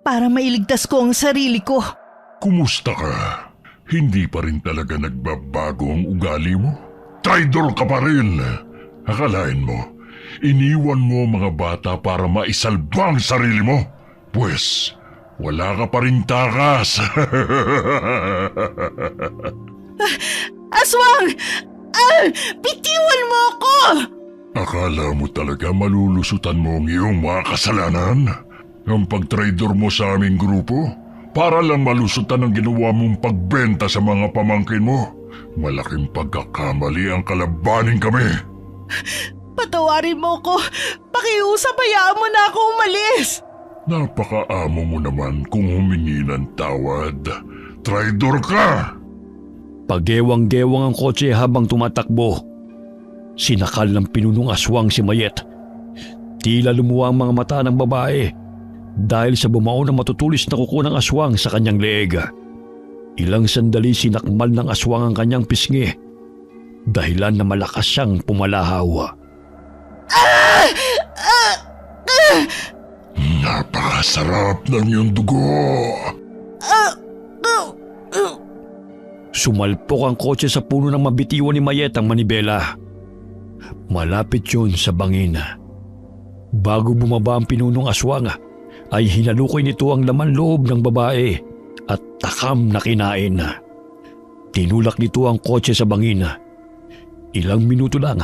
Speaker 4: para mailigtas ko ang sarili ko.
Speaker 6: Kumusta ka? Hindi pa rin talaga nagbabago ang ugali mo? Traidor ka pa rin! Akalain mo, iniwan mo ang mga bata para maisalba ang sarili mo? Pwes, wala ka pa rin takas!
Speaker 4: Aswang! Bitiwan mo ako!
Speaker 6: Akala mo talaga malulusutan mo ang iyong mga kasalanan? Ang pagtraidor mo sa aming grupo? Para lang malusutan ang ginawa mong pagbenta sa mga pamangkin mo? Malaking pagkakamali ang kalabanin kami.
Speaker 4: Patawarin mo ko. Pakiusap, hayaan mo na ako umalis.
Speaker 6: Napakaamo mo naman kung humingi ng tawad. Traidor ka!
Speaker 3: Pagewang-gewang ang kotse habang tumatakbo. Sinakal ng pinunong aswang si Mayet. Tila lumuwa ang mga mata ng babae dahil sa bumao na matutulis na kuko ng aswang sa kanyang leeg. Ilang sandali sinakmal ng aswang ang kanyang pisngi dahilan na malakas siyang pumalahaw.
Speaker 6: Napakasarap ng iyong dugo!
Speaker 3: Sumalpok ang kotse sa puno ng mabitiwan ni Mayet ang manibela. Malapit yun sa bangin. Bago bumaba ang pinunong aswang, ay hinalukoy nito ang laman loob ng babae at takam na kinain. Tinulak nito ang kotse sa bangin. Ilang minuto lang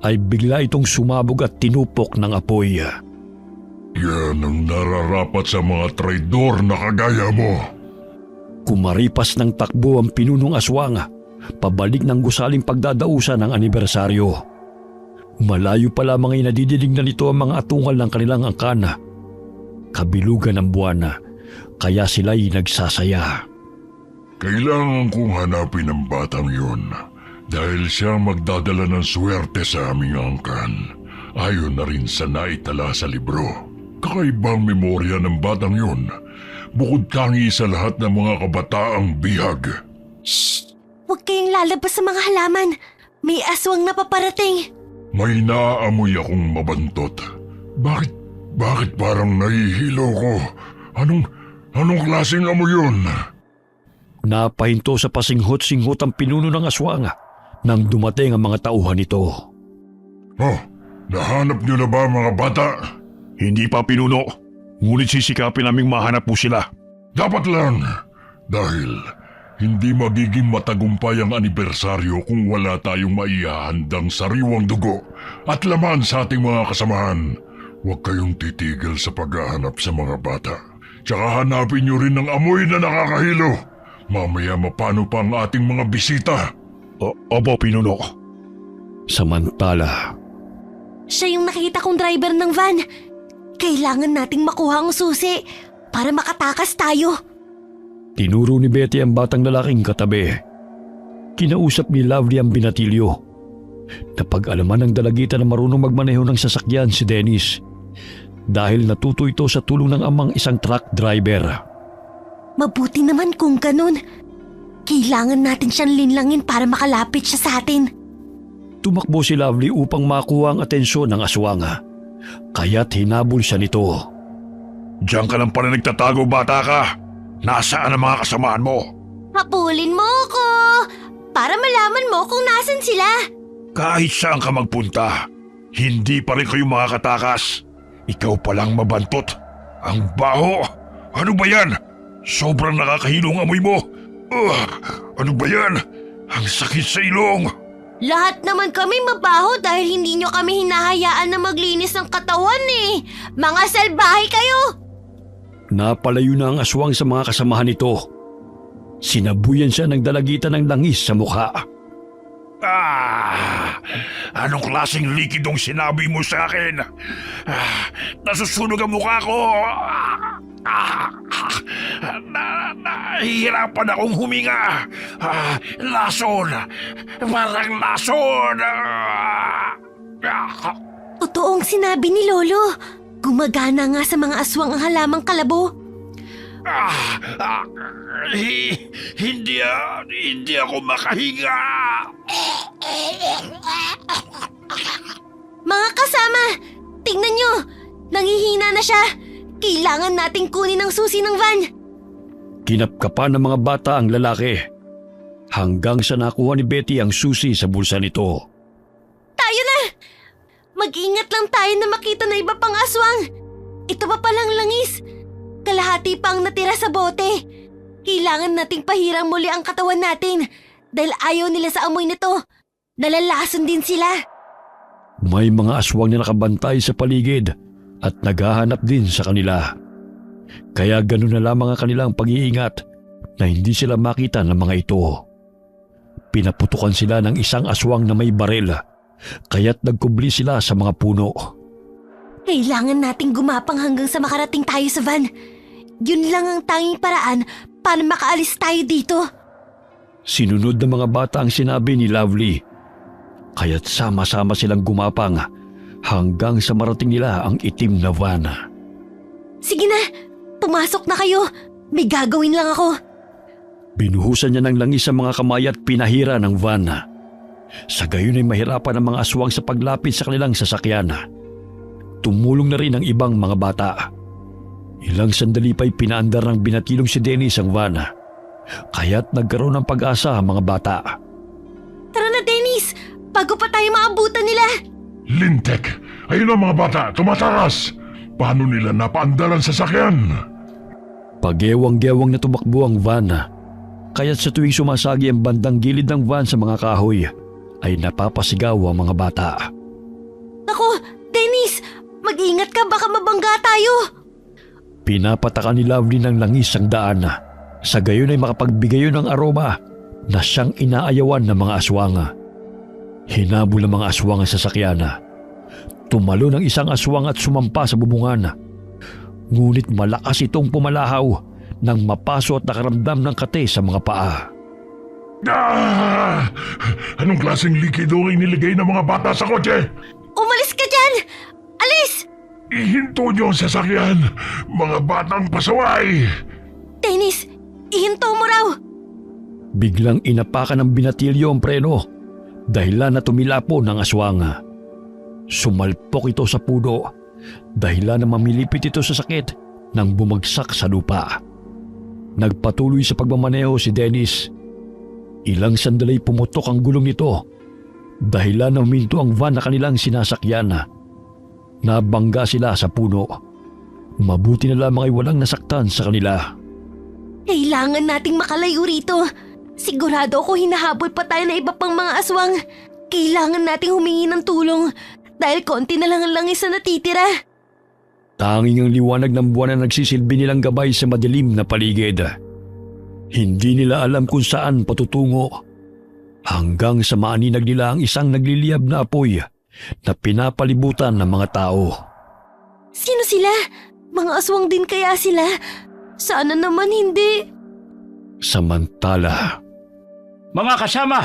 Speaker 3: ay bigla itong sumabog at tinupok ng apoy.
Speaker 6: Yan ang nararapat sa mga traidor na kagaya mo.
Speaker 3: Kumaripas ng takbo ang pinunong aswang, pabalik ng gusaling pagdadausan ng anibersaryo. Malayo pa lamang ay nadidinig na nito ang mga atungal ng kanilang angkan. Kabilugan ng buwan, kaya sila'y nagsasaya.
Speaker 6: Kailangan kong hanapin ang batang yun dahil siya ang magdadala ng swerte sa aming angkan. Ayon na rin sa naitala sa libro. Kakaibang memorya ng batang yun. Bukod tangi sa lahat ng mga kabataang bihag.
Speaker 1: Shh! Huwag kayong lalabas sa mga halaman. May aswang na paparating.
Speaker 6: May naaamoy akong mabantot. Bakit parang nahihilo ko? Anong klaseng amoy yun?
Speaker 3: Napahinto sa pasinghot-singhot ang pinuno ng aswang nang dumating ang mga tauhan nito.
Speaker 6: Oh, nahanap niyo na ba mga bata?
Speaker 7: Hindi pa, Pinuno. Ngunit sisikapin naming mahanap po sila.
Speaker 6: Dapat lang. Dahil hindi magiging matagumpay ang anibersaryo kung wala tayong maihahandang sariwang dugo at laman sa ating mga kasamahan. Huwag kayong titigil sa paghahanap sa mga bata. Tsaka hanapin niyo rin ang amoy na nakakahilo. Mamaya mapano pa ang ating mga bisita.
Speaker 7: Opo, Pinuno.
Speaker 3: Samantala,
Speaker 1: Siya yung nakita kong driver ng van. Kailangan nating makuha ang susi para makatakas tayo.
Speaker 3: tinuro ni Betty ang batang lalaking katabi. Kinausap ni Lovely ang binatilyo. Napag-alaman ng dalagita na marunong magmaneho ng sasakyan si Dennis dahil natuto ito sa tulong ng amang isang truck driver.
Speaker 1: Mabuti naman kung ganun. Kailangan natin siyang linlangin para makalapit siya sa atin.
Speaker 3: Tumakbo si Lovely upang makuha ang atensyon ng aswang. Kaya't hinabol siya nito.
Speaker 7: Diyan ka lang pala nagtatago, bata ka. Nasaan ang mga kasamahan mo?
Speaker 1: Habulin mo ako para malaman mo kung nasan sila.
Speaker 7: Kahit saan ka magpunta, hindi pa rin kayo makakatakas. Ikaw palang mabantot. Ang baho! Ano ba yan? Sobrang nakakahilong amoy mo. Ano ba yan? Ang sakit sa ilong.
Speaker 1: Lahat naman kami mabaho dahil hindi nyo kami hinahayaan na maglinis ng katawan eh. Mga salbahe kayo!
Speaker 3: Napalayo na ang aswang sa mga kasamahan nito. Sinabuyan siya ng dalagitan ng langis sa mukha.
Speaker 7: Anong klaseng likidong sinabi mo sa akin? Nasusunog ang mukha ko. Nahihirapan akong huminga. Lason. Parang lason.
Speaker 1: Totoong sinabi ni Lolo. Gumagana nga sa mga aswang ang halamang kalabo.
Speaker 7: Hindi ako makahinga.
Speaker 1: Mga kasama, tingnan nyo. Nangihina na siya. Kailangan nating kunin ang susi ng van.
Speaker 3: Kinapkapan ng mga bata ang lalaki hanggang sa nakuha ni Betty ang susi sa bulsa nito.
Speaker 1: Tayo na! Mag-ingat lang tayo na makita na iba pang aswang. Ito pa palang langis. Kalahati pa ang natira sa bote. Kailangan nating pahirang muli ang katawan natin dahil ayaw nila sa amoy nito. Nalalason din sila.
Speaker 3: May mga aswang na nakabantay sa paligid at naghahanap din sa kanila. Kaya ganun na lamang ang kanilang pag-iingat na hindi sila makita ng mga ito. Pinaputukan sila ng isang aswang na may baril, kaya't nagkubli sila sa mga puno.
Speaker 1: Kailangan nating gumapang hanggang sa makarating tayo sa van. Yun lang ang tanging paraan para makaalis tayo dito.
Speaker 3: Sinunod ng mga bata ang sinabi ni Lovely, kaya't sama-sama silang gumapang hanggang sa marating nila ang itim na van.
Speaker 1: Sige na, pumasok na kayo. May gagawin lang ako.
Speaker 3: Binuhusan niya ng langis sa mga kamay at pinahira ng van. Sa gayon ay mahirapan ang mga aswang sa paglapit sa kanilang sasakyan. Tumulong na rin ang ibang mga bata. Ilang sandali pa'y pinaandar ng binatilong si Dennis ang van. Kaya't nagkaroon ng pag-asa ang mga bata.
Speaker 1: Tara na, Dennis! Bago pa tayo maabutan nila!
Speaker 6: Lintek! Ayun ang mga bata, tumataras! Paano nila napaandaran sa sakyan?
Speaker 3: Pagewang-gewang na tumakbo ang van. Kaya't sa tuwing sumasagi ang bandang gilid ng van sa mga kahoy, ay napapasigaw ang mga bata.
Speaker 1: Ako, Dennis! Mag-ingat ka, baka mabangga tayo!
Speaker 3: Pinapatakan ni Lovely ng langis ang daan. Sa gayon ay makapagbigay ng aroma na siyang inaayawan ng mga aswang. Hinabol ng mga aswang ang sasakyan. Tumalo ng isang aswang at sumampa sa bubungan. Ngunit malakas itong pumalahaw nang mapaso at nakaramdam ng kate sa mga paa.
Speaker 6: Ah! Anong klaseng likido ang inilagay ng mga bata sa kotse?
Speaker 1: Umalis ka dyan! Alis!
Speaker 6: Ihinto niyo ang sasakyan, mga batang pasaway!
Speaker 1: Dennis, ihinto mo raw!
Speaker 3: Biglang inapakan ng binatilyo ang preno, dahilan na tumilapo ng aswang. Sumalpok ito sa puno, dahilan na mamilipit ito sa sakit nang bumagsak sa lupa. Nagpatuloy sa pagmamaneho si Dennis. Ilang sandali pumutok ang gulong nito, dahilan na huminto ang van na kanilang sinasakyan. Nabangga sila sa puno. Mabuti na lamang ay walang nasaktan sa kanila.
Speaker 1: Kailangan nating makalayo rito. Sigurado ako hinahabol pa tayo na iba pang mga aswang. Kailangan nating humingi ng tulong dahil konti na lang ang langis na natitira.
Speaker 3: Tanging ang liwanag ng buwan na nagsisilbi nilang gabay sa madilim na paligid. Hindi nila alam kung saan patutungo. Hanggang sa maaninag nila ang isang nagliliyab na apoy na pinapalibutan ng mga tao.
Speaker 1: Sino sila? Mga aswang din kaya sila? Sana naman hindi.
Speaker 3: Samantala,
Speaker 2: Mga kasama,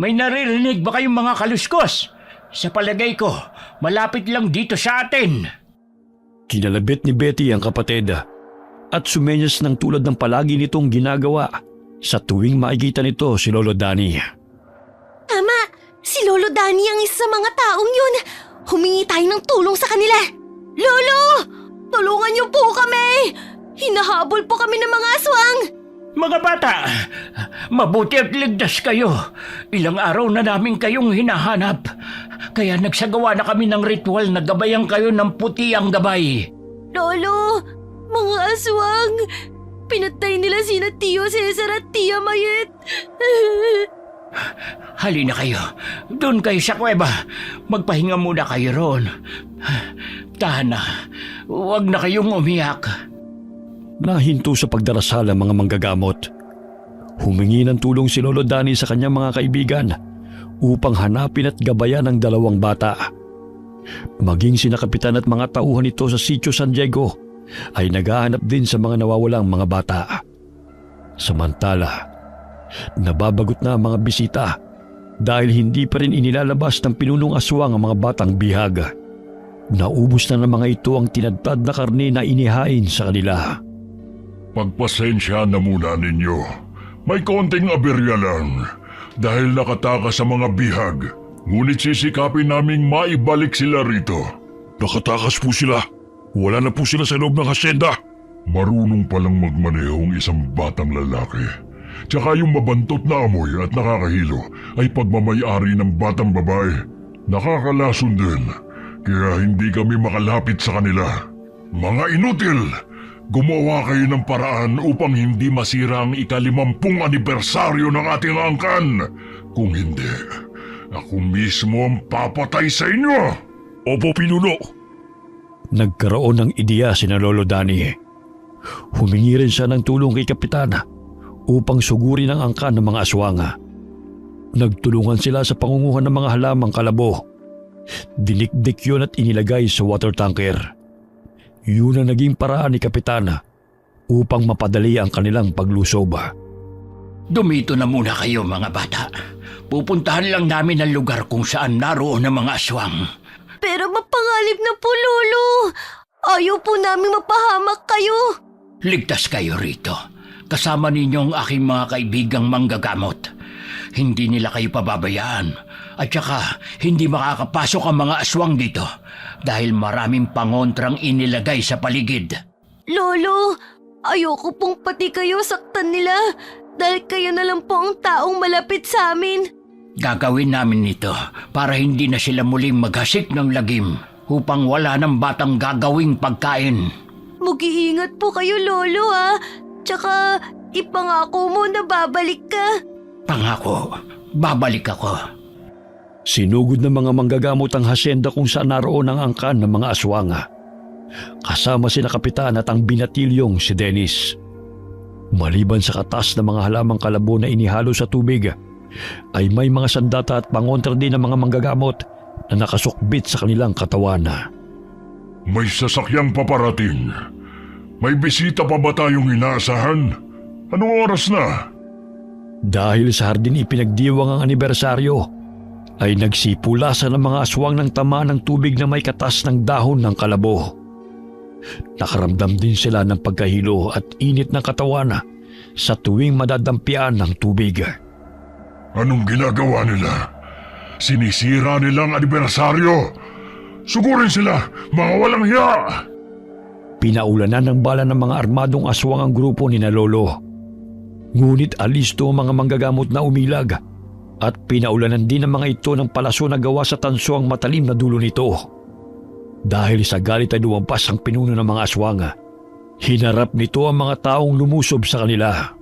Speaker 2: may naririnig ba kayong mga kaluskos? Sa palagay ko, malapit lang dito sa atin.
Speaker 3: kinalabit ni Betty ang kapatid at sumenyas ng tulad ng palagi nitong ginagawa sa tuwing makikita nito si Lolo Danny.
Speaker 1: Tama, si Lolo Danny ang isa sa mga taong yun. Humingi tayo ng tulong sa kanila. Lolo! Tulungan niyo po kami! Hinahabol po kami ng mga aswang!
Speaker 2: Mga bata, mabuti at ligtas kayo. Ilang araw na namin kayong hinahanap. Kaya nagsagawa na kami ng ritual na gabayan kayo ng puti ang gabay.
Speaker 1: Lolo! Mga aswang! Pinatay nila sina Tio Cesar at Tia Mayet.
Speaker 2: Halina kayo. Doon kayo sa kuweba. Magpahinga muna kayo roon. Tahan na. Huwag na kayong umiyak.
Speaker 3: Nahinto sa pagdarasal ang mga manggagamot. Humingi ng tulong si Lolo Danny sa kanyang mga kaibigan upang hanapin at gabayan ang dalawang bata. Maging sina kapitan at mga tauhan nito sa Sitio San Diego ay naghahanap din sa mga nawawalang mga bata. Samantala, nababagot na ang mga bisita dahil hindi pa rin inilalabas ng pinunong aswang ang mga batang bihag. Naubos na ng mga ito ang tinadtad na karne na inihain sa kanila.
Speaker 6: Pagpasensya na muna ninyo. May konting aberya lang dahil nakatakas sa mga bihag. Ngunit sisikapin naming maibalik sila rito.
Speaker 7: Nakatakas po sila. Wala na po sila sa loob ng hasyenda.
Speaker 6: Marunong palang magmaneho ang isang batang lalaki. Tsaka yung mabantot na amoy at nakakahilo ay pagmamayari ng batang babae. Nakakalason din, kaya hindi kami makalapit sa kanila. Mga inutil! Gumawa kayo ng paraan upang hindi masira ang ika-50 anibersaryo ng ating angkan. Kung hindi, ako mismo ang papatay sa inyo!
Speaker 7: Opo, Pinuno.
Speaker 3: Nagkaroon ng ideya sina Lolo Danny. Humingi rin siya ng tulong kay Kapitan upang sugurin ang angkan ng mga aswang. Nagtulungan sila sa pangunguhan ng mga halamang kalabo. Dinikdik yun at inilagay sa water tanker. Yun ang naging paraan ni Kapitan upang mapadali ang kanilang paglusob.
Speaker 2: Dumito na muna kayo mga bata. Pupuntahan lang namin ang lugar kung saan naroon ang mga aswang.
Speaker 1: Pero mapangalip na po, Lolo. Ayaw po namin mapahamak kayo.
Speaker 2: Ligtas kayo rito. Kasama ninyo ang aking mga kaibigang manggagamot. Hindi nila kayo pababayaan. At saka, hindi makakapasok ang mga aswang dito dahil maraming pangontrang inilagay sa paligid.
Speaker 1: Lolo, ayoko pong pati kayo saktan nila dahil kayo na lang po ang taong malapit sa amin.
Speaker 2: Gagawin namin ito para hindi na sila muling maghasik ng lagim upang wala ng batang gagawing pagkain.
Speaker 1: Mag-iingat po kayo, Lolo, ha? Tsaka, ipangako mo na babalik ka.
Speaker 2: Pangako, babalik ako.
Speaker 3: Sinugod ng mga manggagamot ang hasyenda kung saan naroon ang angkan ng mga aswang. Kasama sina Kapitan at ang binatilyong si Dennis. Maliban sa katas ng mga halamang kalabo na inihalo sa tubig, ay may mga sandata at pangontra din ng mga manggagamot na nakasukbit sa kanilang katawan.
Speaker 6: May sasakyang paparating. May bisita pa ba tayong inaasahan? Anong oras na?
Speaker 3: Dahil sa hardin ipinagdiwang ang anibersaryo, ay nagsipulasan ng mga aswang ng tama ng tubig na may katas ng dahon ng kalabo. Nakaramdam din sila ng pagkahilo at init ng katawan sa tuwing madadampian ng tubig.
Speaker 6: Anong ginagawa nila? Sinisira nilang anibersaryo. Sugurin sila, mga walang hiya!
Speaker 3: Pinaulanan ng bala ng mga armadong aswang ang grupo ni na Lolo. Ngunit alisto ang mga manggagamot na umilag at pinaulanan din ng mga ito ng palaso na gawa sa tanso ang matalim na dulo nito. Dahil sa galit ay lumampas ang pinuno ng mga aswang. Hinarap nito ang mga taong lumusob sa kanila.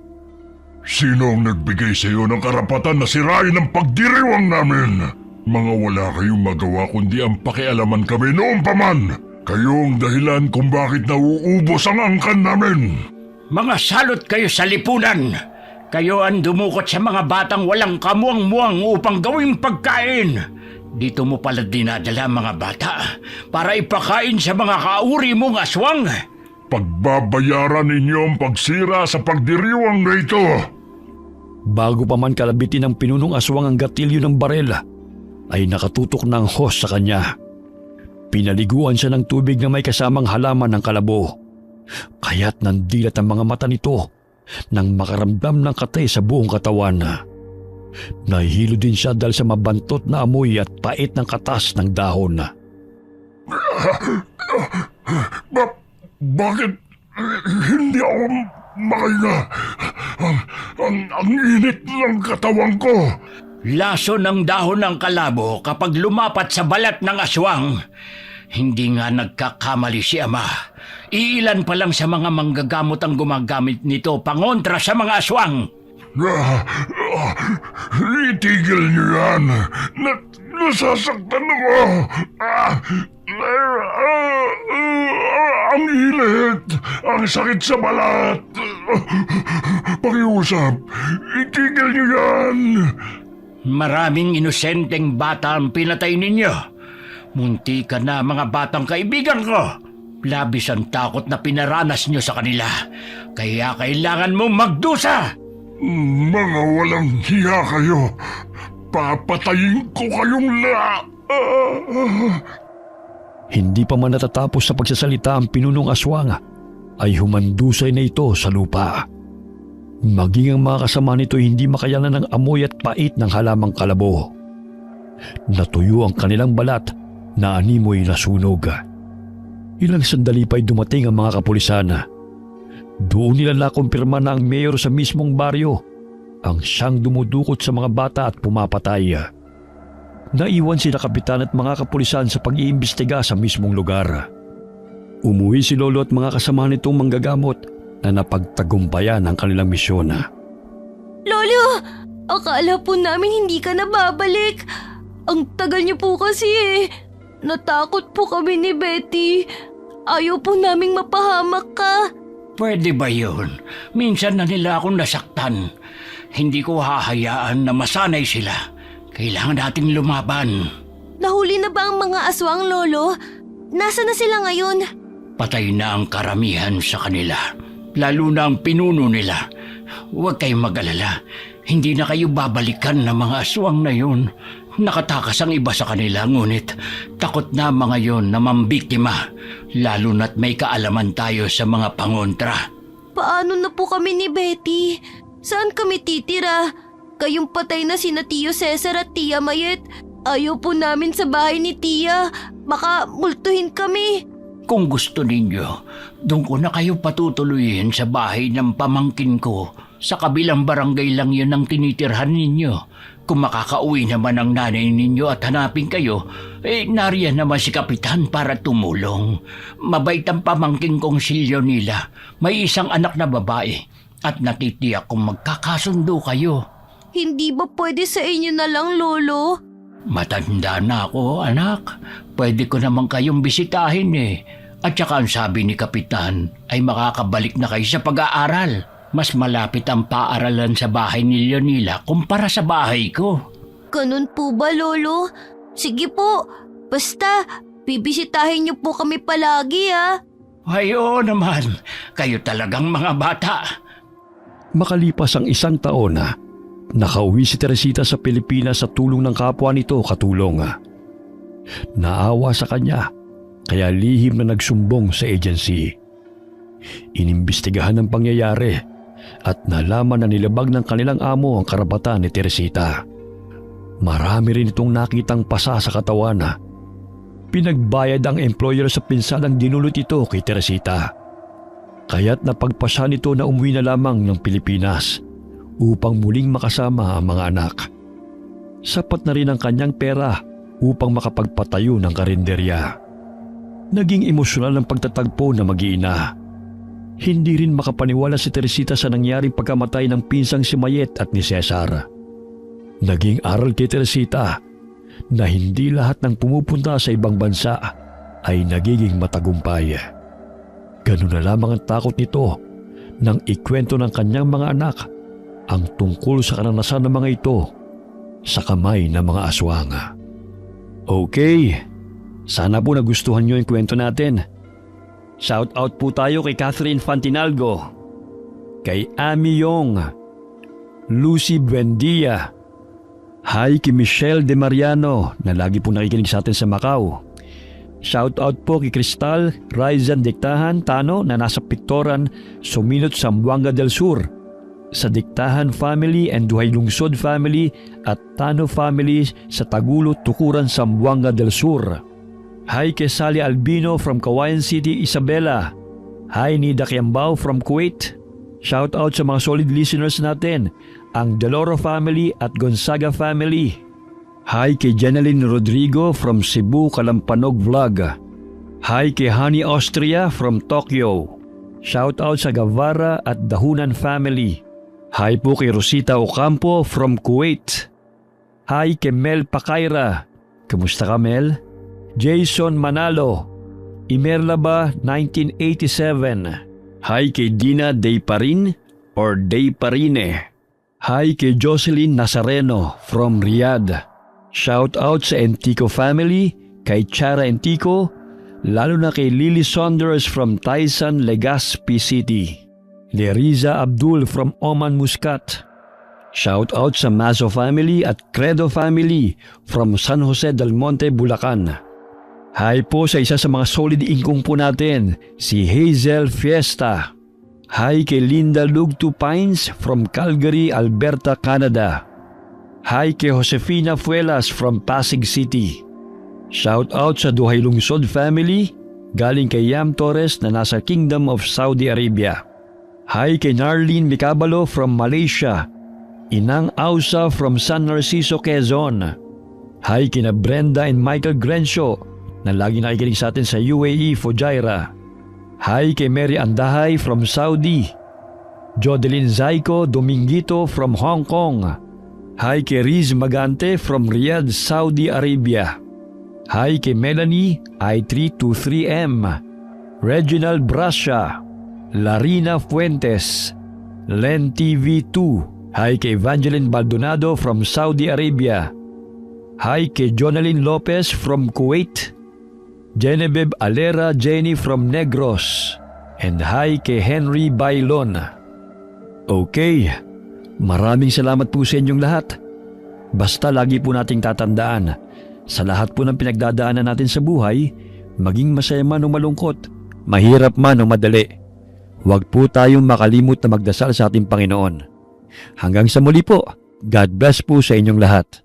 Speaker 6: Sino ang nagbigay sa iyo ng karapatan na sirain ang pagdiriwang namin? Mga wala kayong magawa kundi ang pakialaman kami noon pa man. Kayong dahilan kung bakit nauubos ang angkan namin.
Speaker 2: Mga salot kayo sa lipunan! Kayo ang dumukot sa mga batang walang kamuang-muang upang gawing pagkain. Dito mo pala dinadala mga bata para ipakain sa mga kauri mong aswang.
Speaker 6: Pagbabayaran ninyo ang pagsira sa pagdiriwang na ito.
Speaker 3: Bago pa man kalabitin ng pinunong aswang ang gatilyo ng barel, ay nakatutok ng hos sa kanya. Pinaliguan siya ng tubig na may kasamang halaman ng kalabo. Kaya't nandilat ang mga mata nito nang makaramdam ng katay sa buong katawan. Nahihilo din siya dahil sa mabantot na amoy at pait ng katas ng dahon.
Speaker 6: Bakit hindi ako makahinga? Ang init ng katawan ko.
Speaker 2: Laso ng dahon ng kalabo kapag lumapat sa balat ng aswang. Hindi nga nagkakamali si Ama. Iilan pa lang sa mga manggagamot ang gumagamit nito pangontra sa mga aswang.
Speaker 6: Itigil niyo yan. Nasasaktan ako. Ang init. Ang sakit sa balat. Pakiusap. Itigil niyo yan.
Speaker 2: Maraming inosenteng bata ang pinatay ninyo. Munti ka na mga batang kaibigan ko. Labis ang takot na pinaranas nyo sa kanila. Kaya kailangan mo magdusa.
Speaker 6: Mga walang hiya kayo. Papatayin ko kayong
Speaker 3: Hindi pa man natatapos sa pagsasalita ang pinunong aswang, ay humandusay na ito sa lupa. Maging ang mga kasama nito hindi makayanan ng amoy at pait ng halamang kalabo. Natuyo ang kanilang balat na animoy na sunog. Ilang sandali pa'y dumating ang mga kapulisan. Doon nila nakumpirma na ang mayor sa mismong baryo ang siyang dumudukot sa mga bata at pumapatay. Naiwan sila kapitan at mga kapulisan sa pag-iimbestiga sa mismong lugar. Umuwi si Lolo at mga kasama nitong manggagamot na napagtagumpayan ang kanilang misyon.
Speaker 1: Lolo! Akala po namin hindi ka na babalik. Ang tagal niyo po kasi eh. Natakot po kami ni Betty. Ayaw po naming mapahamak ka.
Speaker 2: Pwede ba yun? Minsan na nila akong nasaktan. Hindi ko hahayaan na masanay sila. Kailangan nating lumaban.
Speaker 1: Nahuli na ba ang mga aswang, Lolo? Nasaan na sila ngayon?
Speaker 2: Patay na ang karamihan sa kanila. Lalo na ang pinuno nila. Huwag kayong mag-alala. Hindi na kayo babalikan ng mga aswang na yun. Nakatakas ang iba sa kanila, ngunit takot na mga yon na mambiktima. Lalo na't may kaalaman tayo sa mga pangontra.
Speaker 1: Paano na po kami ni Betty? Saan kami titira? Kayong patay na sina Tio Cesar at Tia Mayet. Ayaw po namin sa bahay ni Tia. Baka multuhin kami.
Speaker 2: Kung gusto ninyo, doon ko na kayo patutuloyin sa bahay ng pamangkin ko. Sa kabilang barangay lang yun ang tinitirhan ninyo. Kung makakauwi naman ang nanay ninyo at hanapin kayo, nariyan naman si Kapitan para tumulong. Mabait ang pamangkin kong si Leonila. May isang anak na babae at natitiyak kung magkakasundo kayo.
Speaker 1: Hindi ba pwede sa inyo na lang, Lolo?
Speaker 2: Matanda na ako, anak. Pwede ko naman kayong bisitahin eh. At saka ang sabi ni Kapitan ay makakabalik na kayo sa pag-aaral. Mas malapit ang paaralan sa bahay ni Leonila kumpara sa bahay ko.
Speaker 1: Ganun po ba, Lolo? Sige po. Basta, bibisitahin niyo po kami palagi, ha?
Speaker 2: Ay, oo naman. Kayo talagang mga bata.
Speaker 3: Makalipas ang 1 taon nakauwi si Teresita sa Pilipinas sa tulong ng kapwa nito katulong. Naawa sa kanya kaya lihim na nagsumbong sa agency. Inimbestigahan ang pangyayari at nalaman na nilabag ng kanilang amo ang karapatan ni Teresita. Marami rin itong nakitang pasa sa katawan. Pinagbayad ang employer sa pinsalang dinulot ito kay Teresita. Kaya't napagpasya nito na umuwi na lamang ng Pilipinas upang muling makasama ang mga anak. Sapat na rin ang kanyang pera upang makapagpatayo ng karinderya. Naging emosyonal ang pagtatagpo na mag-iina. Hindi rin makapaniwala si Teresita sa nangyaring pagkamatay ng pinsang si Mayet at ni Cesar. Naging aral kay Teresita na hindi lahat ng pumupunta sa ibang bansa ay nagiging matagumpay. Ganun na lamang ang takot nito nang ikwento ng kanyang mga anak ang tungkol sa karanasan ng mga ito sa kamay ng mga aswang. Okay, sana po nagustuhan nyo yung kwento natin. Shout out po tayo kay Catherine Fantinalgo, kay Ami Yong, Lucy Buendia, hi kay Michelle De Mariano na lagi po nakikinig sa atin sa Macau. Shout out po kay Cristal Raizan Diktahan Tano na nasa Pictoran, Suminot, Zamboanga del Sur, sa Diktahan family and Duhay Lungsod family at Tano family sa Tagulo, Tukuran, Zamboanga del Sur. Hi kay Sally Albino from Kawayan City, Isabela. Hi Nida Kiambao from Kuwait. Shout out sa mga solid listeners natin, ang Deloro family at Gonzaga family. Hi kay Jeneline Rodrigo from Cebu, Kalampanog Vlog. Hi kay Honey Austria from Tokyo. Shout out sa Gavara at Dahunan family. Hi po kay Rosita Ocampo from Kuwait. Hi kay Mel Pakaira. Kamusta ka, Mel? Jason Manalo, Imerlaba 1987. Hi kay Dina Dayparin or Dayparine. Hi kay Jocelyn Nazareno from Riyadh. Shout out sa Entico family, kay Chara Entico, lalo na kay Lily Saunders from Taisan, Legazpi City. Leriza Abdul from Oman Muscat. Shout out sa Mazo family at Credo family from San Jose del Monte, Bulacan. Hi po sa isa sa mga solid ingkong po natin, si Hazel Fiesta. Hi kay Linda Lugtu Pines from Calgary, Alberta, Canada. Hi kay Josefina Fuelas from Pasig City. Shout out sa Duhay Lungsod family, galing kay Yam Torres na nasa Kingdom of Saudi Arabia. Hi kay Narlene Micabalo from Malaysia. Inang Ausa from San Narciso, Quezon. Hi kina Brenda and Michael Grencio na lagi nakikinig sa atin sa UAE, Fujairah. Hi kay Mary Andahay from Saudi. Jodeline Zaiko Domingito from Hong Kong. Hi kay Riz Magante from Riyadh, Saudi Arabia. Hi kay Melanie I323M, Reginald Brascia, Larina Fuentes, Len TV2. Hi kay Evangeline Baldonado from Saudi Arabia. Hi kay Jonalyn Lopez from Kuwait. Genevieve Alera Jenny from Negros. And hi kay Henry Bailon. Okay, maraming salamat po sa inyong lahat. Basta lagi po nating tatandaan, sa lahat po ng pinagdadaanan natin sa buhay, maging masaya man o malungkot, mahirap man o madali, huwag po tayong makalimot na magdasal sa ating Panginoon. Hanggang sa muli po, God bless po sa inyong lahat.